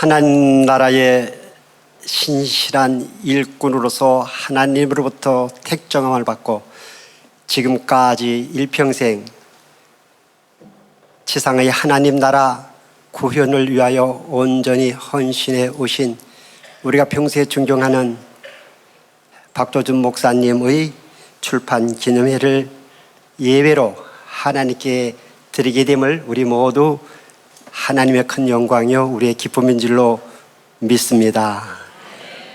하나님 나라의 신실한 일꾼으로서 하나님으로부터 택정함을 받고 지금까지 일평생 지상의 하나님 나라 구현을 위하여 온전히 헌신해 오신 우리가 평소에 존경하는 박조준 목사님의 출판 기념회를 예외로 하나님께 드리게 됨을 우리 모두 하나님의 큰 영광이요 우리의 기쁨인 줄로 믿습니다.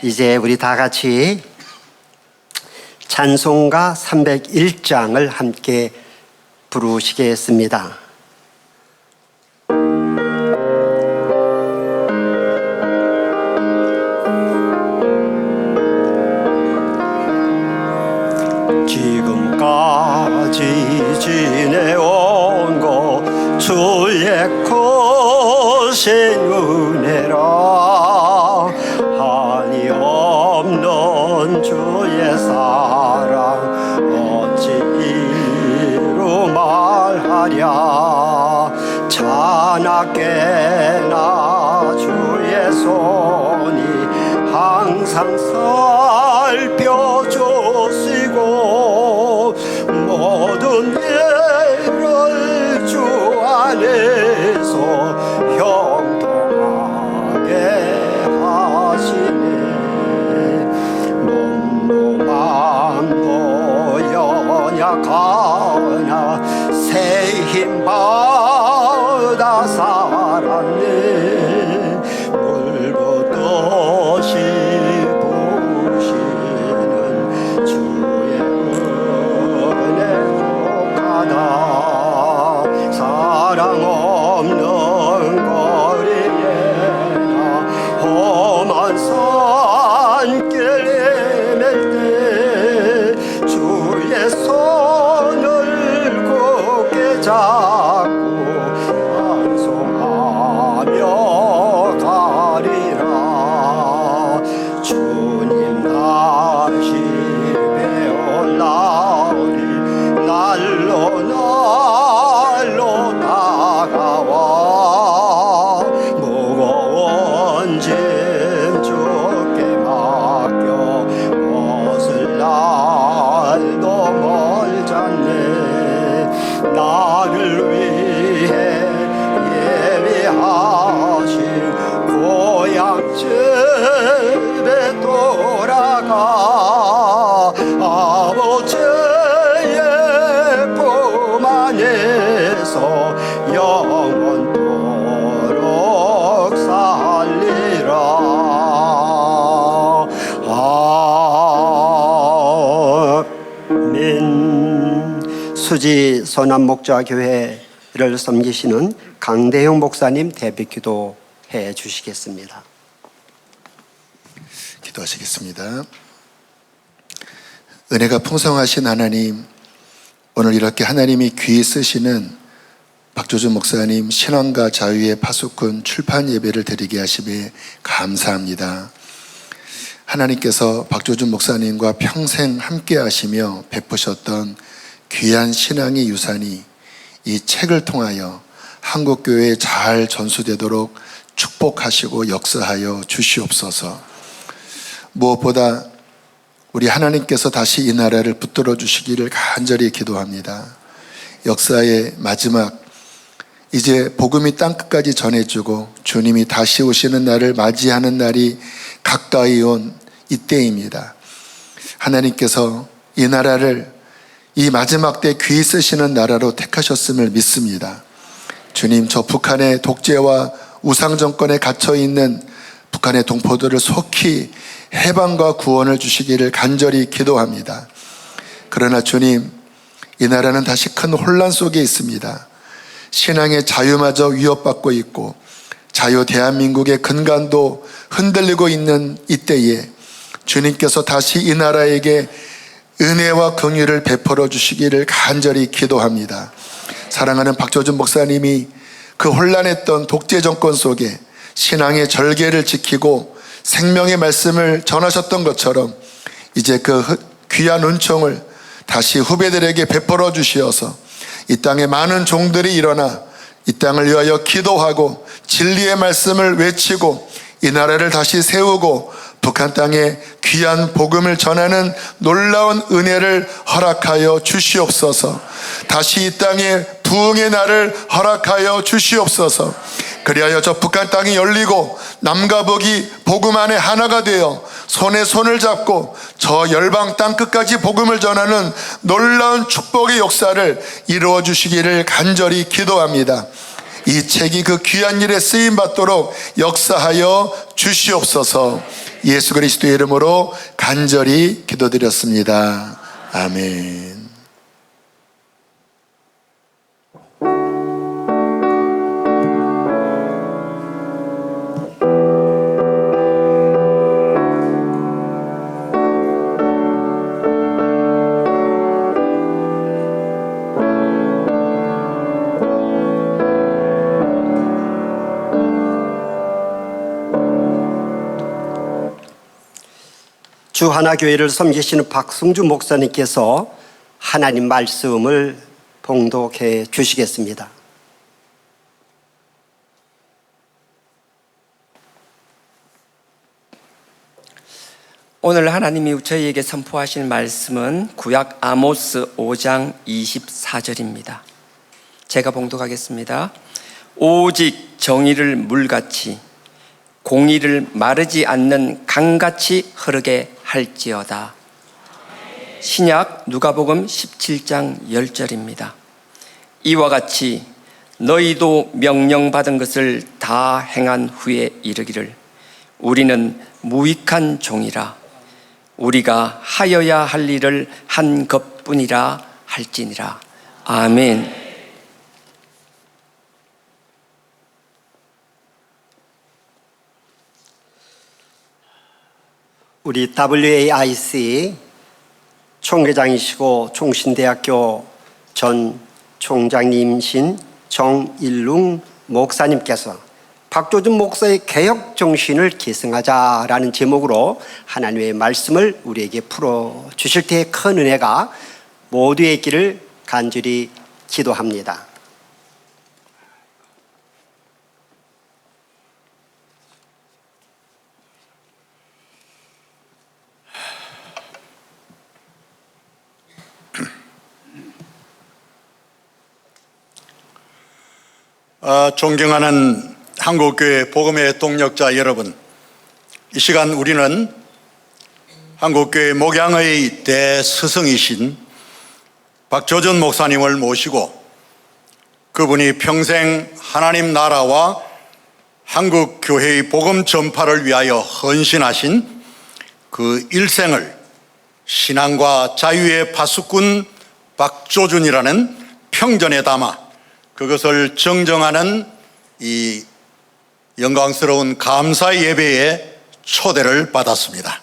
이제 우리 다 같이 찬송가 301장을 함께 부르시겠습니다. 지금까지 지내온 것 주의 크신 은혜라 한이 없는 주의 사랑 어찌 이루 말하랴 자나깨나 주의 손이 항상 살펴주시고 모든 일을 주 안에서 형통하게 하시네 몸도 마음도 연약하나 새 힘 받아 살았네 물보듯이 부시는 주의 은혜 복하다 사랑 없는 거리에나 험한 산길 헤맬 때 주의 손을 굳게 잡고 찬송하며 가리라 주님 다시 배어나오리 날로 다가와 무거운 짐 주께 맡겨 벗을 날도 멀잖네 나를 위해 예비하신 고향 집에 돌아가 아버지의 품 안에서 영원토록 살리라 아멘. 수지 선한목자교회를 섬기시는 강대형 목사님 대비 기도해 주시겠습니다. 기도하시겠습니다. 은혜가 풍성하신 하나님, 오늘 이렇게 하나님이 귀히 쓰시는 박조준 목사님 신앙과 자유의 파수꾼 출판 예배를 드리게 하심에 감사합니다. 하나님께서 박조준 목사님과 평생 함께 하시며 베푸셨던 귀한 신앙의 유산이 이 책을 통하여 한국교회에 잘 전수되도록 축복하시고 역사하여 주시옵소서. 무엇보다 우리 하나님께서 다시 이 나라를 붙들어 주시기를 간절히 기도합니다. 역사의 마지막, 이제 복음이 땅끝까지 전해지고 주님이 다시 오시는 날을 맞이하는 날이 가까이 온 이때입니다. 하나님께서 이 나라를 이 마지막 때 귀히 쓰시는 나라로 택하셨음을 믿습니다. 주님, 저 북한의 독재와 우상정권에 갇혀있는 북한의 동포들을 속히 해방과 구원을 주시기를 간절히 기도합니다. 그러나 주님, 이 나라는 다시 큰 혼란 속에 있습니다. 신앙의 자유마저 위협받고 있고 자유 대한민국의 근간도 흔들리고 있는 이때에 주님께서 다시 이 나라에게 은혜와 긍휼을 베풀어 주시기를 간절히 기도합니다. 사랑하는 박조준 목사님이 그 혼란했던 독재 정권 속에 신앙의 절개를 지키고 생명의 말씀을 전하셨던 것처럼 이제 그 귀한 은총을 다시 후배들에게 베풀어 주시어서 이 땅에 많은 종들이 일어나 이 땅을 위하여 기도하고 진리의 말씀을 외치고 이 나라를 다시 세우고 북한 땅에 귀한 복음을 전하는 놀라운 은혜를 허락하여 주시옵소서. 다시 이 땅에 부흥의 날을 허락하여 주시옵소서. 그리하여 저 북한 땅이 열리고 남과 북이 복음 안에 하나가 되어 손에 손을 잡고 저 열방 땅 끝까지 복음을 전하는 놀라운 축복의 역사를 이루어 주시기를 간절히 기도합니다. 이 책이 그 귀한 일에 쓰임 받도록 역사하여 주시옵소서. 예수 그리스도의 이름으로 간절히 기도드렸습니다. 아멘. 주하나교회를 섬기시는 박승주 목사님께서 하나님 말씀을 봉독해 주시겠습니다. 오늘 하나님이 저희에게 선포하실 말씀은 구약 아모스 5장 24절입니다. 제가 봉독하겠습니다. 오직 정의를 물같이 공의를 마르지 않는 강같이 흐르게 할지어다. 신약 누가복음 17장 10절입니다. 이와 같이 너희도 명령받은 것을 다 행한 후에 이르기를 우리는 무익한 종이라 우리가 하여야 할 일을 한 것뿐이라 할지니라. 아멘. 우리 WAIC 총회장이시고 총신대학교 전 총장님이신 정일룽 목사님께서 박조준 목사의 개혁 정신을 계승하자라는 제목으로 하나님의 말씀을 우리에게 풀어주실 때의 큰 은혜가 모두의 있기를 간절히 기도합니다. 존경하는 한국교회 복음의 동력자 여러분, 이 시간 우리는 한국교회 목양의 대스승이신 박조준 목사님을 모시고 그분이 평생 하나님 나라와 한국교회의 복음 전파를 위하여 헌신하신 그 일생을 신앙과 자유의 파수꾼 박조준이라는 평전에 담아 그것을 정정하는 이 영광스러운 감사의 예배에 초대를 받았습니다.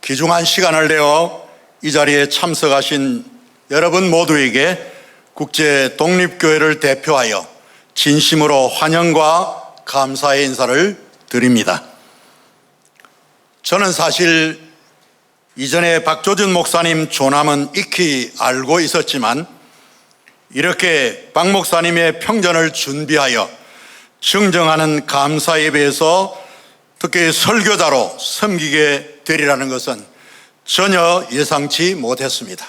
귀중한 시간을 내어 이 자리에 참석하신 여러분 모두에게 국제 독립교회를 대표하여 진심으로 환영과 감사의 인사를 드립니다. 저는 사실 이전에 박조준 목사님 조남은 익히 알고 있었지만 이렇게 박 목사님의 평전을 준비하여 증정하는 감사 예배에서 특히 설교자로 섬기게 되리라는 것은 전혀 예상치 못했습니다.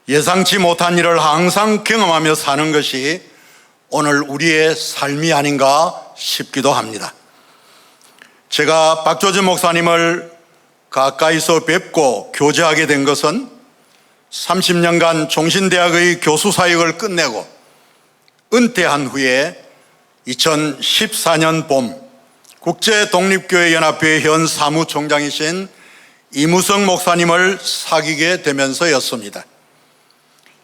예상치 못한 일을 항상 경험하며 사는 것이 오늘 우리의 삶이 아닌가 싶기도 합니다. 제가 박조준 목사님을 가까이서 뵙고 교제하게 된 것은 30년간 종신대학의 교수 사역을 끝내고 은퇴한 후에 2014년 봄 국제독립교회연합회 현 사무총장이신 이무성 목사님을 사귀게 되면서였습니다.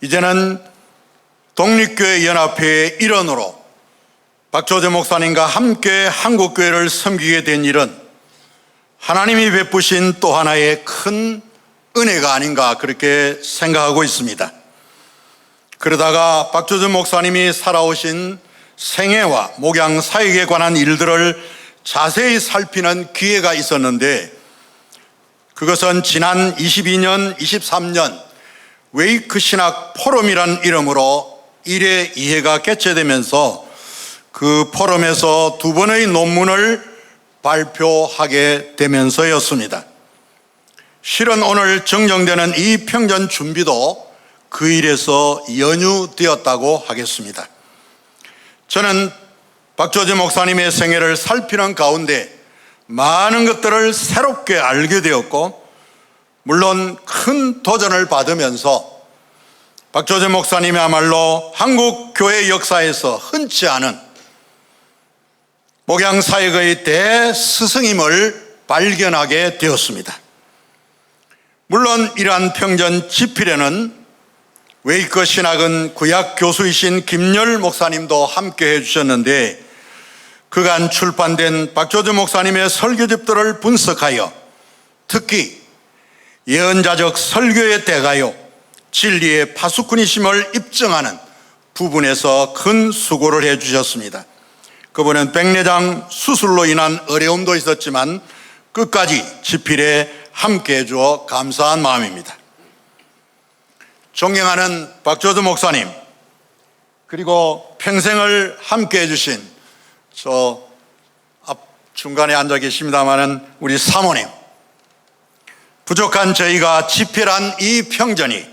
이제는 독립교회연합회의 일원으로 박조준 목사님과 함께 한국교회를 섬기게 된 일은 하나님이 베푸신 또 하나의 큰 은혜가 아닌가 그렇게 생각하고 있습니다. 그러다가 박조준 목사님이 살아오신 생애와 목양 사역에 관한 일들을 자세히 살피는 기회가 있었는데 그것은 지난 22년, 23년 웨이크 신학 포럼이라는 이름으로 1회 2회가 개최되면서 그 그 포럼에서 2번의 논문을 발표하게 되면서였습니다. 실은 오늘 정정되는 이 평전 준비도 그 일에서 연유되었다고 하겠습니다. 저는 박조지 목사님의 생애를 살피는 가운데 많은 것들을 새롭게 알게 되었고, 물론 큰 도전을 받으면서 박조지 목사님이야말로 한국 교회 역사에서 흔치 않은 목양사역의 대스승임을 발견하게 되었습니다. 물론 이러한 평전 집필에는 웨이커 신학은 구약 교수이신 김열 목사님도 함께 해주셨는데, 그간 출판된 박조지 목사님의 설교집들을 분석하여 특히 예언자적 설교의 대가요, 진리의 파수꾼이심을 입증하는 부분에서 큰 수고를 해주셨습니다. 그분은 백내장 수술로 인한 어려움도 있었지만 끝까지 집필에 함께 해주어 감사한 마음입니다. 존경하는 박조지 목사님, 그리고 평생을 함께 해주신 저 앞 중간에 앉아 계십니다마는 우리 사모님, 부족한 저희가 집필한 이 평전이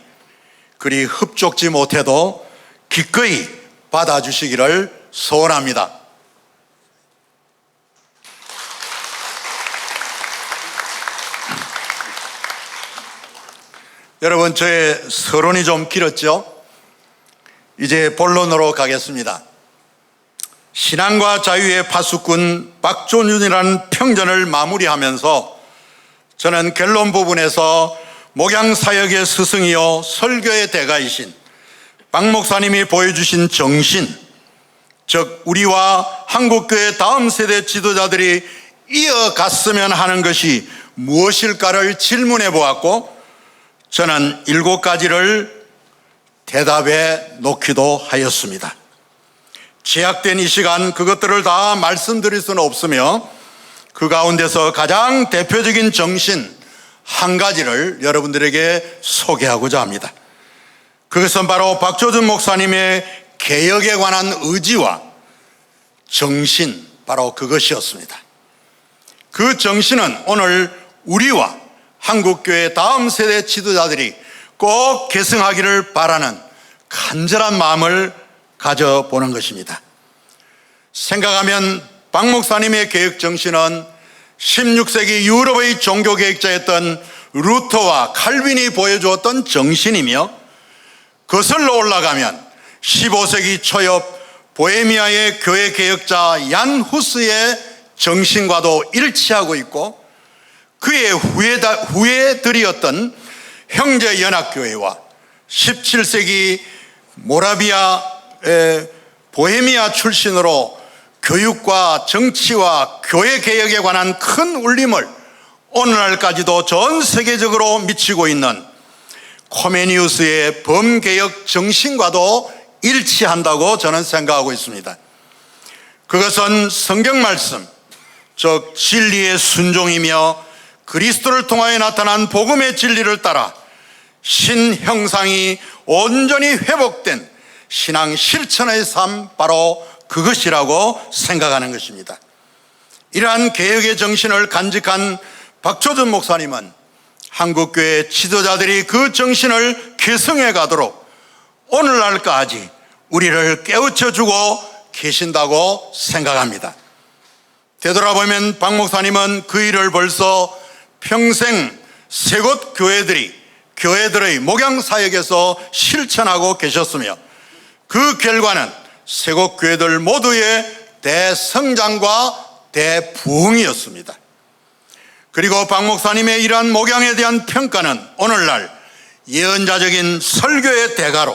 그리 흡족지 못해도 기꺼이 받아주시기를 소원합니다. 여러분, 저의 서론이 좀 길었죠? 이제 본론으로 가겠습니다. 신앙과 자유의 파수꾼 박조준이라는 평전을 마무리하면서 저는 결론 부분에서 목양사역의 스승이요 설교의 대가이신 박 목사님이 보여주신 정신, 즉 우리와 한국교회 다음 세대 지도자들이 이어갔으면 하는 것이 무엇일까를 질문해 보았고, 저는 7가지를 대답해 놓기도 하였습니다. 제약된 이 시간 그것들을 다 말씀드릴 수는 없으며 그 가운데서 가장 대표적인 정신 한 가지를 여러분들에게 소개하고자 합니다. 그것은 바로 박조준 목사님의 개혁에 관한 의지와 정신, 바로 그것이었습니다. 그 정신은 오늘 우리와 한국교회 다음 세대 지도자들이 꼭 계승하기를 바라는 간절한 마음을 가져보는 것입니다. 생각하면 박 목사님의 개혁 정신은 16세기 유럽의 종교개혁자였던 루터와 칼빈이 보여주었던 정신이며, 거슬러 올라가면 15세기 초엽 보헤미아의 교회 개혁자 얀 후스의 정신과도 일치하고 있고, 그의 후예들이었던 형제연합교회와 17세기 모라비아의 보헤미아 출신으로 교육과 정치와 교회 개혁에 관한 큰 울림을 오늘날까지도 전 세계적으로 미치고 있는 코메니우스의 범개혁 정신과도 일치한다고 저는 생각하고 있습니다. 그것은 성경 말씀, 즉 진리의 순종이며 그리스도를 통하여 나타난 복음의 진리를 따라 신형상이 온전히 회복된 신앙 실천의 삶, 바로 그것이라고 생각하는 것입니다. 이러한 개혁의 정신을 간직한 박조준 목사님은 한국교회 지도자들이 그 정신을 계승해 가도록 오늘날까지 우리를 깨우쳐주고 계신다고 생각합니다. 되돌아보면 박 목사님은 그 일을 벌써 평생 세 곳 교회들의 목양사역에서 실천하고 계셨으며, 그 결과는 세 곳 교회들 모두의 대성장과 대부흥이었습니다. 그리고 박 목사님의 이러한 목양에 대한 평가는 오늘날 예언자적인 설교의 대가로,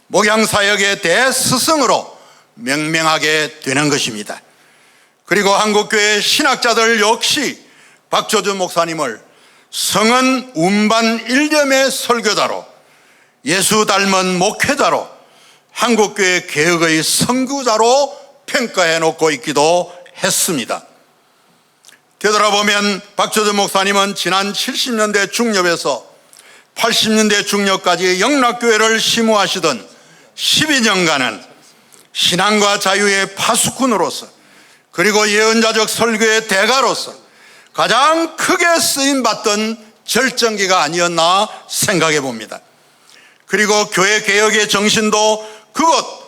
목양사역의 대스승으로 명명하게 되는 것입니다. 그리고 한국교회 신학자들 역시 박조준 목사님을 성은 운반 일념의 설교자로, 예수 닮은 목회자로, 한국교회 개혁의 선구자로 평가해 놓고 있기도 했습니다. 되돌아보면 박조준 목사님은 지난 70년대 중엽에서 80년대 중엽까지 영락교회를 심우하시던 12년간은 신앙과 자유의 파수꾼으로서 그리고 예언자적 설교의 대가로서 가장 크게 쓰임받던 절정기가 아니었나 생각해 봅니다. 그리고 교회 개혁의 정신도 그곳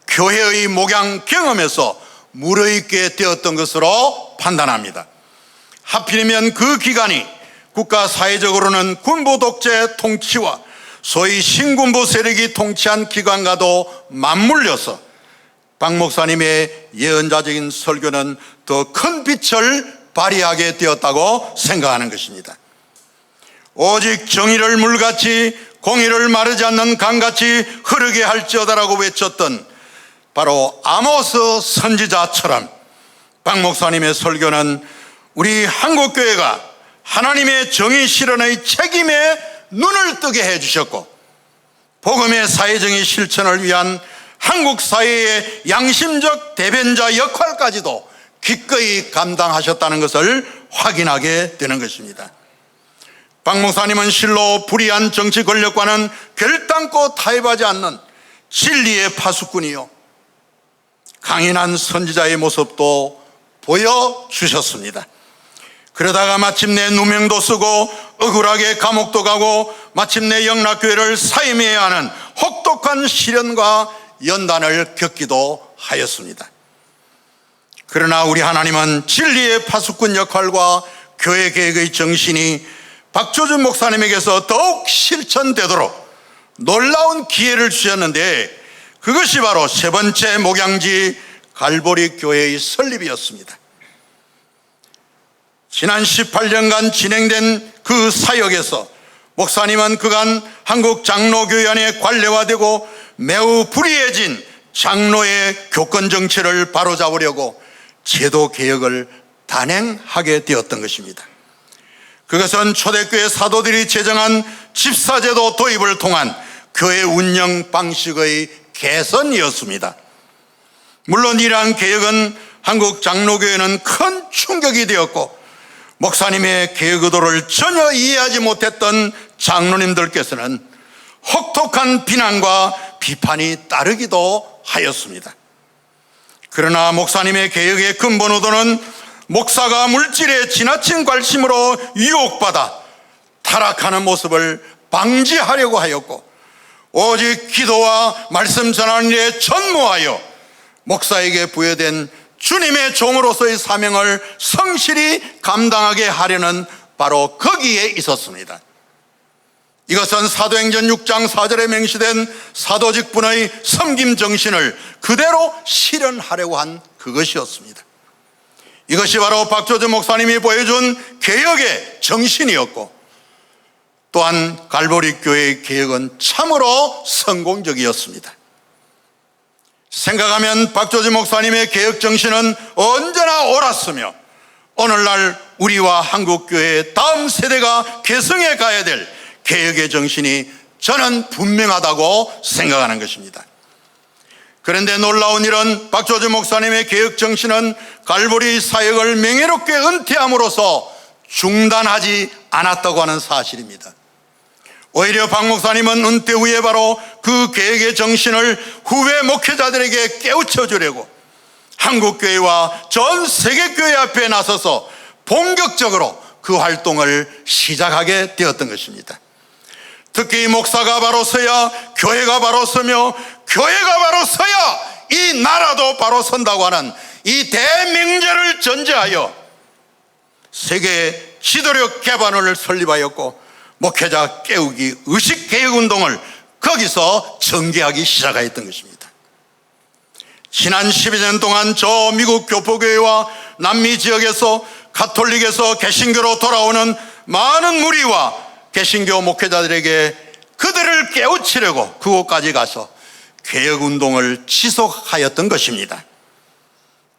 교회의 목양 경험에서 무르익게 되었던 것으로 판단합니다. 하필이면 그 기간이 국가 사회적으로는 군부 독재 통치와 소위 신군부 세력이 통치한 기간과도 맞물려서 박 목사님의 예언자적인 설교는 더 큰 빛을 발휘하게 되었다고 생각하는 것입니다. 오직 정의를 물같이 공의를 마르지 않는 강같이 흐르게 할지어다라고 외쳤던 바로 아모스 선지자처럼 박 목사님의 설교는 우리 한국교회가 하나님의 정의 실현의 책임에 눈을 뜨게 해주셨고 복음의 사회정의 실천을 위한 한국 사회의 양심적 대변자 역할까지도 기꺼이 감당하셨다는 것을 확인하게 되는 것입니다. 박 목사님은 실로 불의한 정치 권력과는 결단코 타협하지 않는 진리의 파수꾼이요 강인한 선지자의 모습도 보여주셨습니다. 그러다가 마침내 누명도 쓰고 억울하게 감옥도 가고 마침내 영락교회를 사임해야 하는 혹독한 시련과 연단을 겪기도 하였습니다. 그러나 우리 하나님은 진리의 파수꾼 역할과 교회 계획의 정신이 박조준 목사님에게서 더욱 실천되도록 놀라운 기회를 주셨는데 그것이 바로 세 번째 목양지 갈보리 교회의 설립이었습니다. 지난 18년간 진행된 그 사역에서 목사님은 그간 한국 장로교연에 관례화되고 매우 불의해진 장로의 교권 정체를 바로잡으려고 제도 개혁을 단행하게 되었던 것입니다. 그것은 초대교회 사도들이 제정한 집사제도 도입을 통한 교회 운영 방식의 개선이었습니다. 물론 이러한 개혁은 한국 장로교회는 큰 충격이 되었고 목사님의 개혁 의도를 전혀 이해하지 못했던 장로님들께서는 혹독한 비난과 비판이 따르기도 하였습니다. 그러나 목사님의 개혁의 근본 의도는 목사가 물질에 지나친 관심으로 유혹받아 타락하는 모습을 방지하려고 하였고 오직 기도와 말씀 전하는 일에 전무하여 목사에게 부여된 주님의 종으로서의 사명을 성실히 감당하게 하려는 바로 거기에 있었습니다. 이것은 사도행전 6장 4절에 명시된 사도직분의 섬김 정신을 그대로 실현하려고 한 그것이었습니다. 이것이 바로 박조준 목사님이 보여준 개혁의 정신이었고 또한 갈보리 교회의 개혁은 참으로 성공적이었습니다. 생각하면 박조준 목사님의 개혁 정신은 언제나 옳았으며 오늘날 우리와 한국교회의 다음 세대가 계승해 가야 될 개혁의 정신이 저는 분명하다고 생각하는 것입니다. 그런데 놀라운 일은 박조준 목사님의 개혁 정신은 갈보리 사역을 명예롭게 은퇴함으로써 중단하지 않았다고 하는 사실입니다. 오히려 박 목사님은 은퇴 후에 바로 그 개혁의 정신을 후배 목회자들에게 깨우쳐 주려고 한국교회와 전 세계교회 앞에 나서서 본격적으로 그 활동을 시작하게 되었던 것입니다. 특히 목사가 바로 서야 교회가 바로 서며 교회가 바로 서야 이 나라도 바로 선다고 하는 이 대명제를 전제하여 세계 지도력 개발원을 설립하였고 목회자 깨우기 의식개혁운동을 거기서 전개하기 시작하였던 것입니다. 지난 12년 동안 저 미국 교포교회와 남미 지역에서 가톨릭에서 개신교로 돌아오는 많은 무리와 개신교 목회자들에게 그들을 깨우치려고 그곳까지 가서 개혁운동을 지속하였던 것입니다.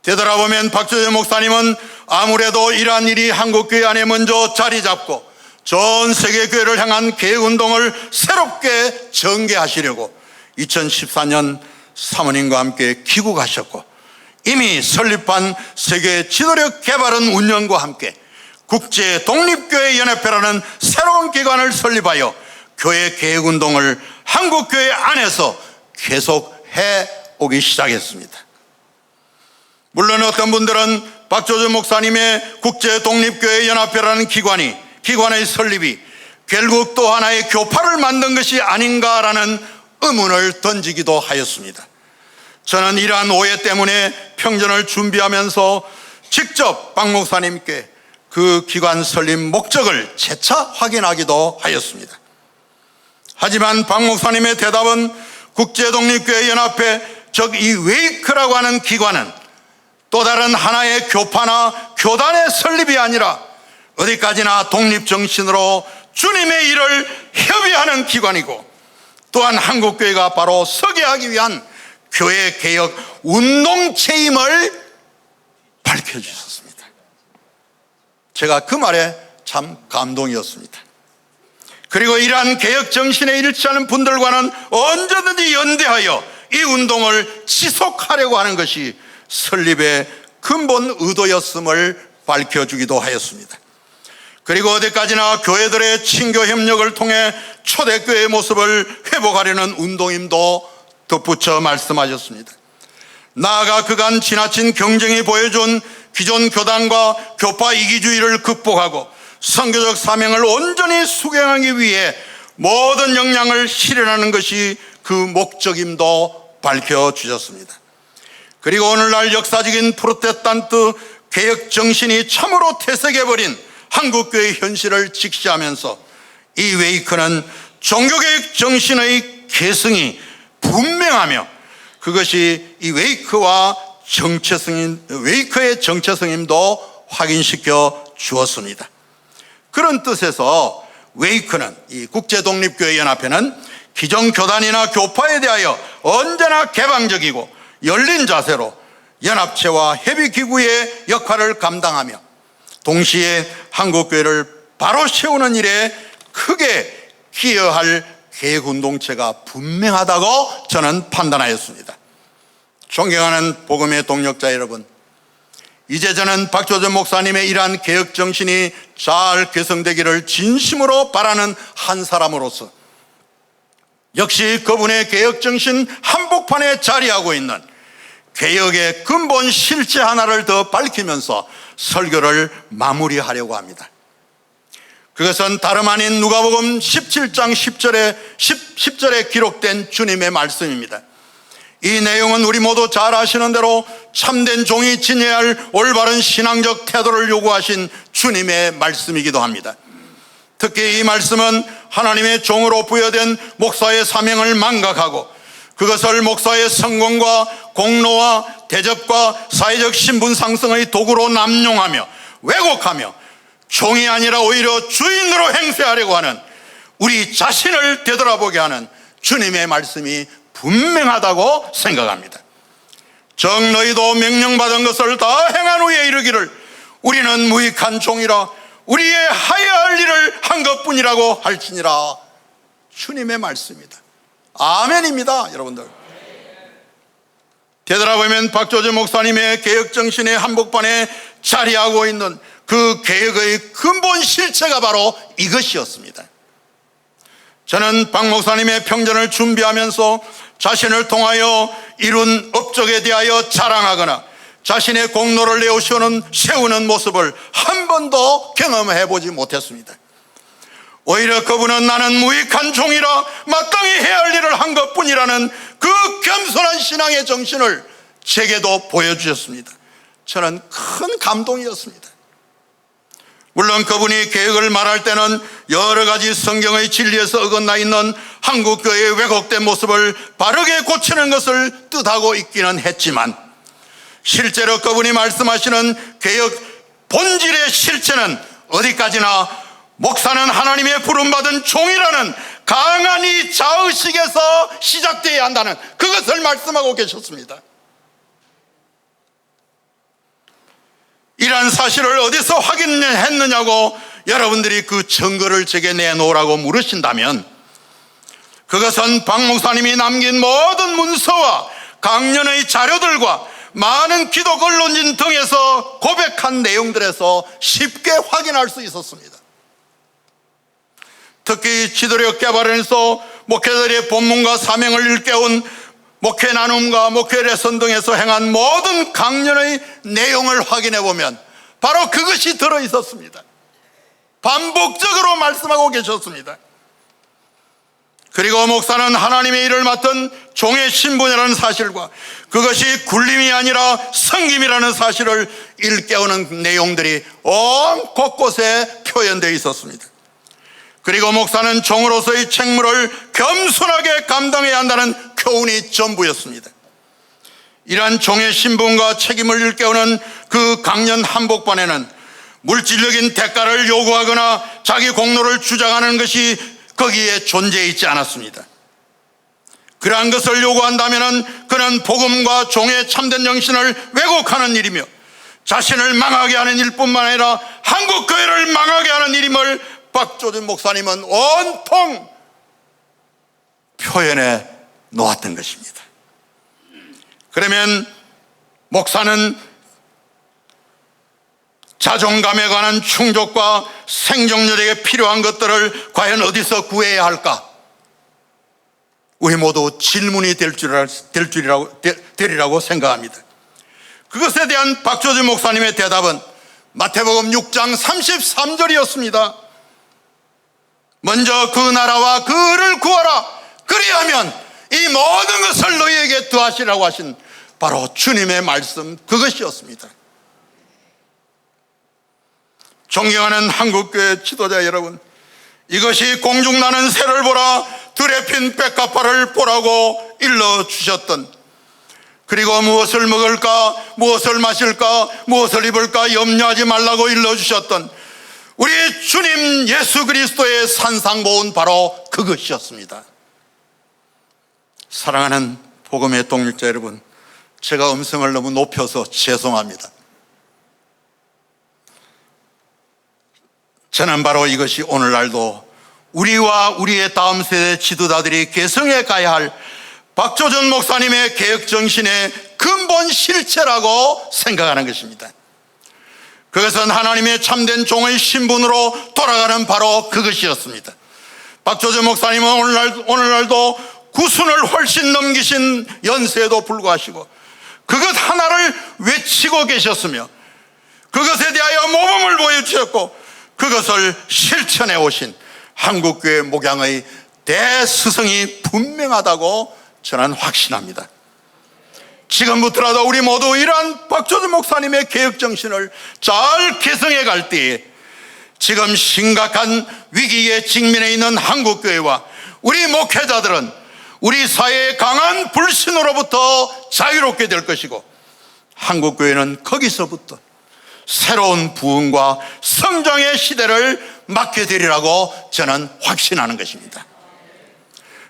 되돌아보면 박조준 목사님은 아무래도 이러한 일이 한국교회 안에 먼저 자리 잡고 전 세계교회를 향한 개혁운동을 새롭게 전개하시려고 2014년 사모님과 함께 귀국하셨고 이미 설립한 세계 지도력 개발원 운영과 함께 국제 독립교회 연합회라는 새로운 기관을 설립하여 교회 개혁운동을 한국교회 안에서 계속해 오기 시작했습니다. 물론 어떤 분들은 박조준 목사님의 국제독립교회연합회라는 기관의 설립이 결국 또 하나의 교파를 만든 것이 아닌가라는 의문을 던지기도 하였습니다. 저는 이러한 오해 때문에 평전을 준비하면서 직접 박 목사님께 그 기관 설립 목적을 재차 확인하기도 하였습니다. 하지만 박 목사님의 대답은 국제독립교회연합회, 즉 이 웨이크라고 하는 기관은 또 다른 하나의 교파나 교단의 설립이 아니라 어디까지나 독립정신으로 주님의 일을 협의하는 기관이고, 또한 한국교회가 바로 서게 하기 위한 교회개혁 운동체임을 밝혀주셨습니다. 제가 그 말에 참 감동이었습니다. 그리고 이러한 개혁 정신에 일치하는 분들과는 언제든지 연대하여 이 운동을 지속하려고 하는 것이 설립의 근본 의도였음을 밝혀주기도 하였습니다. 그리고 어디까지나 교회들의 친교 협력을 통해 초대교회의 모습을 회복하려는 운동임도 덧붙여 말씀하셨습니다. 나아가 그간 지나친 경쟁이 보여준 기존 교단과 교파 이기주의를 극복하고 선교적 사명을 온전히 수행하기 위해 모든 역량을 실현하는 것이 그 목적임도 밝혀주셨습니다. 그리고 오늘날 역사적인 프로테스탄트 개혁 정신이 참으로 퇴색해버린 한국교회의 현실을 직시하면서 이 웨이크는 종교개혁 정신의 계승이 분명하며 그것이 이 웨이크의 정체성임도 확인시켜 주었습니다. 그런 뜻에서 웨이크는, 이 국제독립교회연합회는 기존 교단이나 교파에 대하여 언제나 개방적이고 열린 자세로 연합체와 협의기구의 역할을 감당하며 동시에 한국교회를 바로 세우는 일에 크게 기여할 개혁운동체가 분명하다고 저는 판단하였습니다. 존경하는 복음의 동력자 여러분, 이제 저는 박조준 목사님의 이러한 개혁 정신이 잘 개성되기를 진심으로 바라는 한 사람으로서 역시 그분의 개혁 정신 한복판에 자리하고 있는 개혁의 근본 실체 하나를 더 밝히면서 설교를 마무리하려고 합니다. 그것은 다름 아닌 누가복음 17장 10절에 기록된 주님의 말씀입니다. 이 내용은 우리 모두 잘 아시는 대로 참된 종이 지녀야 할 올바른 신앙적 태도를 요구하신 주님의 말씀이기도 합니다. 특히 이 말씀은 하나님의 종으로 부여된 목사의 사명을 망각하고 그것을 목사의 성공과 공로와 대접과 사회적 신분 상승의 도구로 남용하며 왜곡하며 종이 아니라 오히려 주인으로 행세하려고 하는 우리 자신을 되돌아보게 하는 주님의 말씀이 분명하다고 생각합니다. 정 너희도 명령받은 것을 다 행한 후에 이르기를 우리는 무익한 종이라 우리의 하여야 할 일을 한 것뿐이라고 할지니라. 주님의 말씀입니다. 아멘입니다. 여러분들, 되돌아보면 박조준 목사님의 개혁정신의 한복판에 자리하고 있는 그 개혁의 근본 실체가 바로 이것이었습니다. 저는 박 목사님의 평전을 준비하면서 자신을 통하여 이룬 업적에 대하여 자랑하거나 자신의 공로를 세우는 모습을 한 번도 경험해보지 못했습니다. 오히려 그분은 나는 무익한 종이라 마땅히 해야 할 일을 한 것뿐이라는 그 겸손한 신앙의 정신을 제게도 보여주셨습니다. 저는 큰 감동이었습니다. 물론 그분이 개혁을 말할 때는 여러 가지 성경의 진리에서 어긋나 있는 한국교회의 왜곡된 모습을 바르게 고치는 것을 뜻하고 있기는 했지만 실제로 그분이 말씀하시는 개혁 본질의 실체는 어디까지나 목사는 하나님의 부름받은 종이라는 강한 이 자의식에서 시작되어야 한다는 그것을 말씀하고 계셨습니다. 이러한 사실을 어디서 확인했느냐고 여러분들이 그 증거를 제게 내놓으라고 물으신다면 그것은 박 목사님이 남긴 모든 문서와 강연의 자료들과 많은 기독 언론진 등에서 고백한 내용들에서 쉽게 확인할 수 있었습니다. 특히 지도력 개발에서 목회자들의 본문과 사명을 일깨운 목회 나눔과 목회 레슨 등에서 행한 모든 강연의 내용을 확인해 보면 바로 그것이 들어 있었습니다. 반복적으로 말씀하고 계셨습니다. 그리고 목사는 하나님의 일을 맡은 종의 신분이라는 사실과 그것이 굴림이 아니라 섬김이라는 사실을 일깨우는 내용들이 온 곳곳에 표현되어 있었습니다. 그리고 목사는 종으로서의 책무를 겸손하게 감당해야 한다는 교훈이 전부였습니다. 이러한 종의 신분과 책임을 일깨우는 그 강연 한복판에는 물질적인 대가를 요구하거나 자기 공로를 주장하는 것이 거기에 존재해 있지 않았습니다. 그러한 것을 요구한다면 그는 복음과 종의 참된 정신을 왜곡하는 일이며 자신을 망하게 하는 일뿐만 아니라 한국 교회를 망하게 하는 일임을 박조준 목사님은 온통 표현해 놓았던 것입니다. 그러면 목사는 자존감에 관한 충족과 생존력에 필요한 것들을 과연 어디서 구해야 할까? 우리 모두 질문이 되리라고 생각합니다. 그것에 대한 박조준 목사님의 대답은 마태복음 6장 33절이었습니다. 먼저 그 나라와 그를 구하라. 그리하면 이 모든 것을 너희에게 더하시라고 하신 바로 주님의 말씀, 그것이었습니다. 존경하는 한국교회 지도자 여러분, 이것이 공중나는 새를 보라, 들에 핀 백합화를 보라고 일러주셨던, 그리고 무엇을 먹을까, 무엇을 마실까, 무엇을 입을까 염려하지 말라고 일러주셨던 우리 주님 예수 그리스도의 산상보은 바로 그것이었습니다. 사랑하는 복음의 동역자 여러분, 제가 음성을 너무 높여서 죄송합니다. 저는 바로 이것이 오늘날도 우리와 우리의 다음 세대 지도자들이 개성해 가야 할 박조준 목사님의 개혁정신의 근본 실체라고 생각하는 것입니다. 그것은 하나님의 참된 종의 신분으로 돌아가는 바로 그것이었습니다. 박조준 목사님은 오늘날도 구순을 훨씬 넘기신 연세에도 불구하시고 그것 하나를 외치고 계셨으며 그것에 대하여 모범을 보여주셨고 그것을 실천해 오신 한국교회 목양의 대스승이 분명하다고 저는 확신합니다. 지금부터라도 우리 모두 이러한 박조준 목사님의 개혁정신을 잘 개성해 갈 때에 지금 심각한 위기에 직면해 있는 한국교회와 우리 목회자들은 우리 사회의 강한 불신으로부터 자유롭게 될 것이고 한국교회는 거기서부터 새로운 부흥과 성장의 시대를 맞게 되리라고 저는 확신하는 것입니다.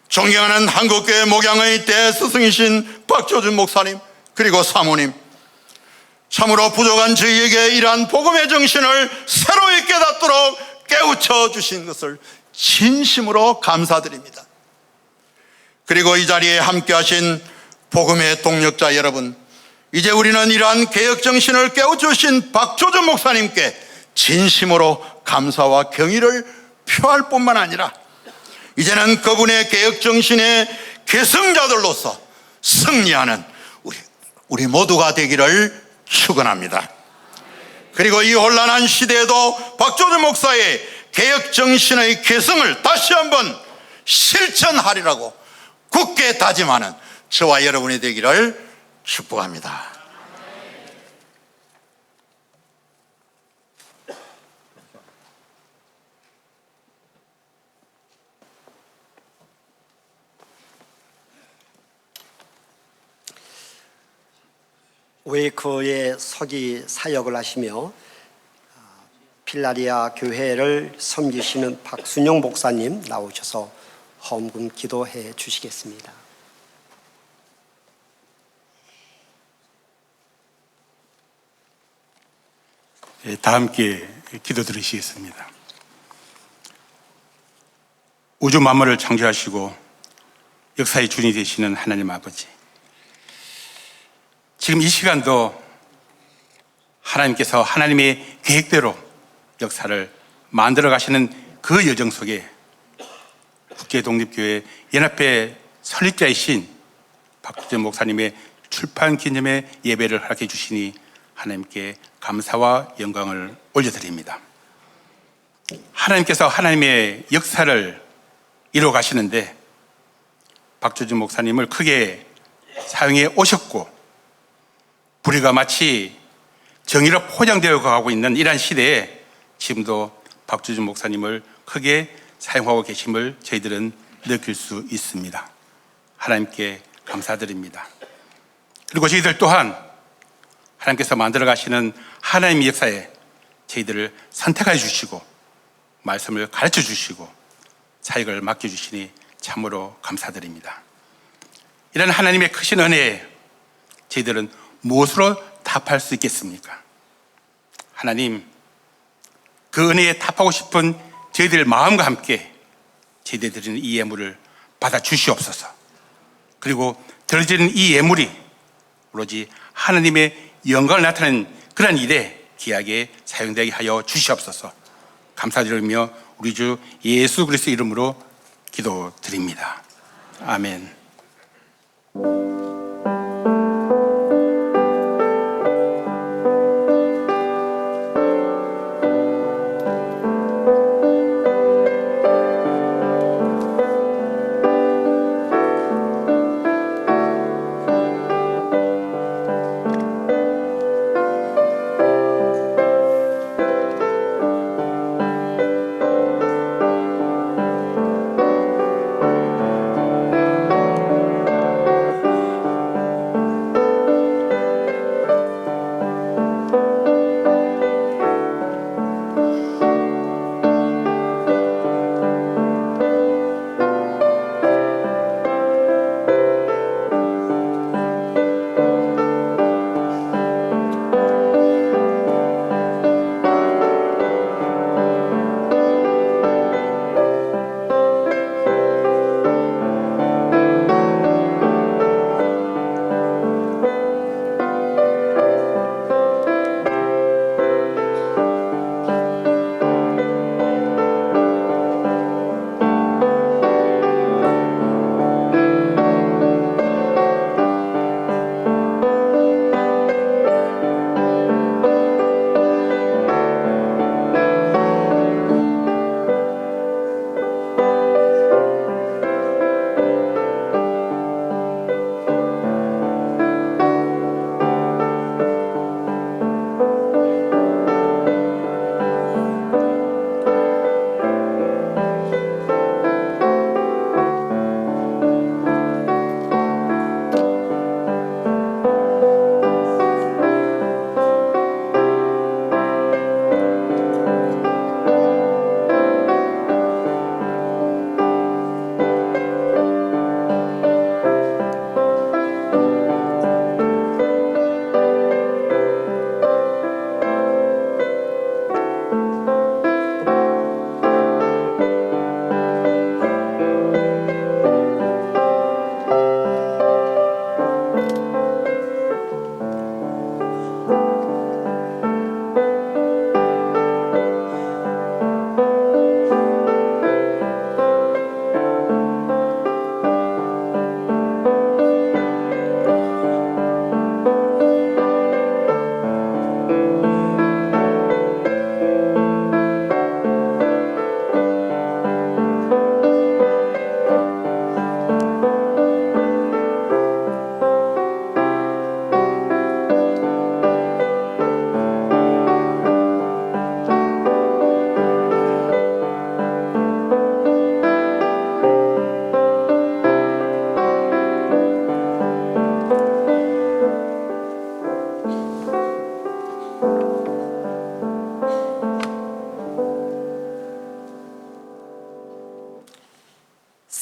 존경하는 한국교회 목양의 대스승이신 박조준 목사님 그리고 사모님, 참으로 부족한 저희에게 이러한 복음의 정신을 새로이 깨닫도록 깨우쳐 주신 것을 진심으로 감사드립니다. 그리고 이 자리에 함께 하신 복음의 동력자 여러분, 이제 우리는 이러한 개혁정신을 깨우쳐주신 박조준 목사님께 진심으로 감사와 경의를 표할 뿐만 아니라 이제는 그분의 개혁정신의 계승자들로서 승리하는 우리 모두가 되기를 축원합니다. 그리고 이 혼란한 시대에도 박조준 목사의 개혁정신의 계승을 다시 한번 실천하리라고 굳게 다짐하는 저와 여러분이 되기를 축복합니다. 웨이커의 서기 사역을 하시며 필라리아 교회를 섬기시는 박순영 목사님 나오셔서 헌금 기도해 주시겠습니다. 다 함께 기도 드리시겠습니다. 우주 만물을 창조하시고 역사의 주인이 되시는 하나님 아버지, 지금 이 시간도 하나님께서 하나님의 계획대로 역사를 만들어 가시는 그 여정 속에 국제독립교회 연합회 설립자이신 박주전 목사님의 출판 기념회 예배를 허락해 주시니 하나님께 감사와 영광을 올려드립니다. 하나님께서 하나님의 역사를 이루어 가시는데 박주전 목사님을 크게 사용해 오셨고, 불의가 마치 정의로 포장되어 가고 있는 이러한 시대에 지금도 박주전 목사님을 크게 사용하고 계심을 저희들은 느낄 수 있습니다. 하나님께 감사드립니다. 그리고 저희들 또한 하나님께서 만들어 가시는 하나님의 역사에 저희들을 선택하여 주시고 말씀을 가르쳐 주시고 사역을 맡겨 주시니 참으로 감사드립니다. 이런 하나님의 크신 은혜에 저희들은 무엇으로 답할 수 있겠습니까? 하나님, 그 은혜에 답하고 싶은 저희들 마음과 함께 저희들이 드리는 이 예물을 받아 주시옵소서. 그리고 드려지는 이 예물이 오로지 하나님의 영광을 나타내는 그런 일에 귀하게 사용되게 하여 주시옵소서. 감사드리며 우리 주 예수 그리스도 이름으로 기도드립니다. 아멘.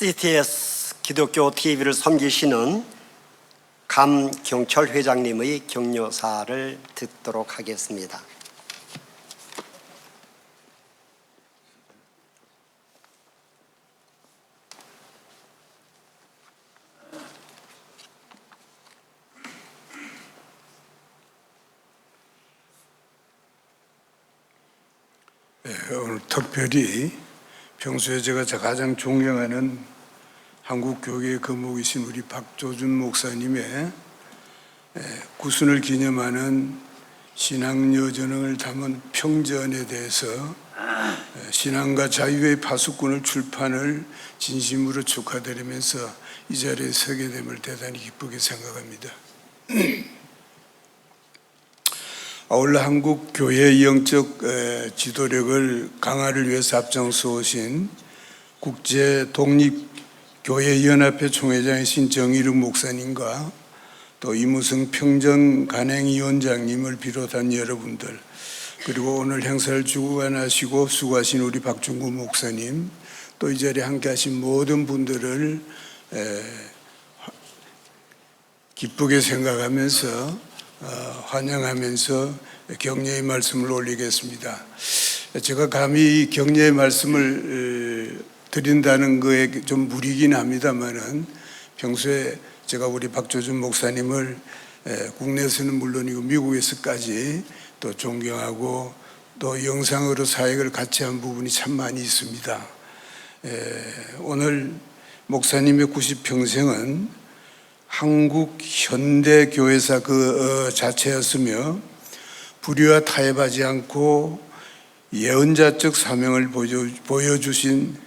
CTS 기독교 TV를 섬기시는 감경철 회장님의 격려사를 듣도록 하겠습니다. 오늘 특별히 평소에 제가 가장 존경하는 한국교회의 거목이신 우리 박조준 목사님의 구순을 기념하는 신앙여정을 담은 평전에 대해서 신앙과 자유의 파수꾼을 출판을 진심으로 축하드리면서 이 자리에 서게 됨을 대단히 기쁘게 생각합니다. 아울러 한국 교회의 영적 지도력을 강화를 위해서 앞장서 오신 국제 독립교회 연합회 총회장이신 정일욱 목사님과 또 이무성 평전 간행위원장님을 비롯한 여러분들, 그리고 오늘 행사를 주관하시고 수고하신 우리 박중구 목사님, 또 이 자리에 함께하신 모든 분들을 기쁘게 생각하면서 환영하면서 격려의 말씀을 올리겠습니다. 제가 감히 격려의 말씀을 드린다는 거에 좀 무리긴 합니다만은 평소에 제가 우리 박조준 목사님을 국내에서는 물론이고 미국에서까지 또 존경하고 또 영상으로 사역을 같이 한 부분이 참 많이 있습니다. 오늘 목사님의 90평생은 한국 현대교회사 그 자체였으며 불의와 타협하지 않고 예언자적 사명을 보여주신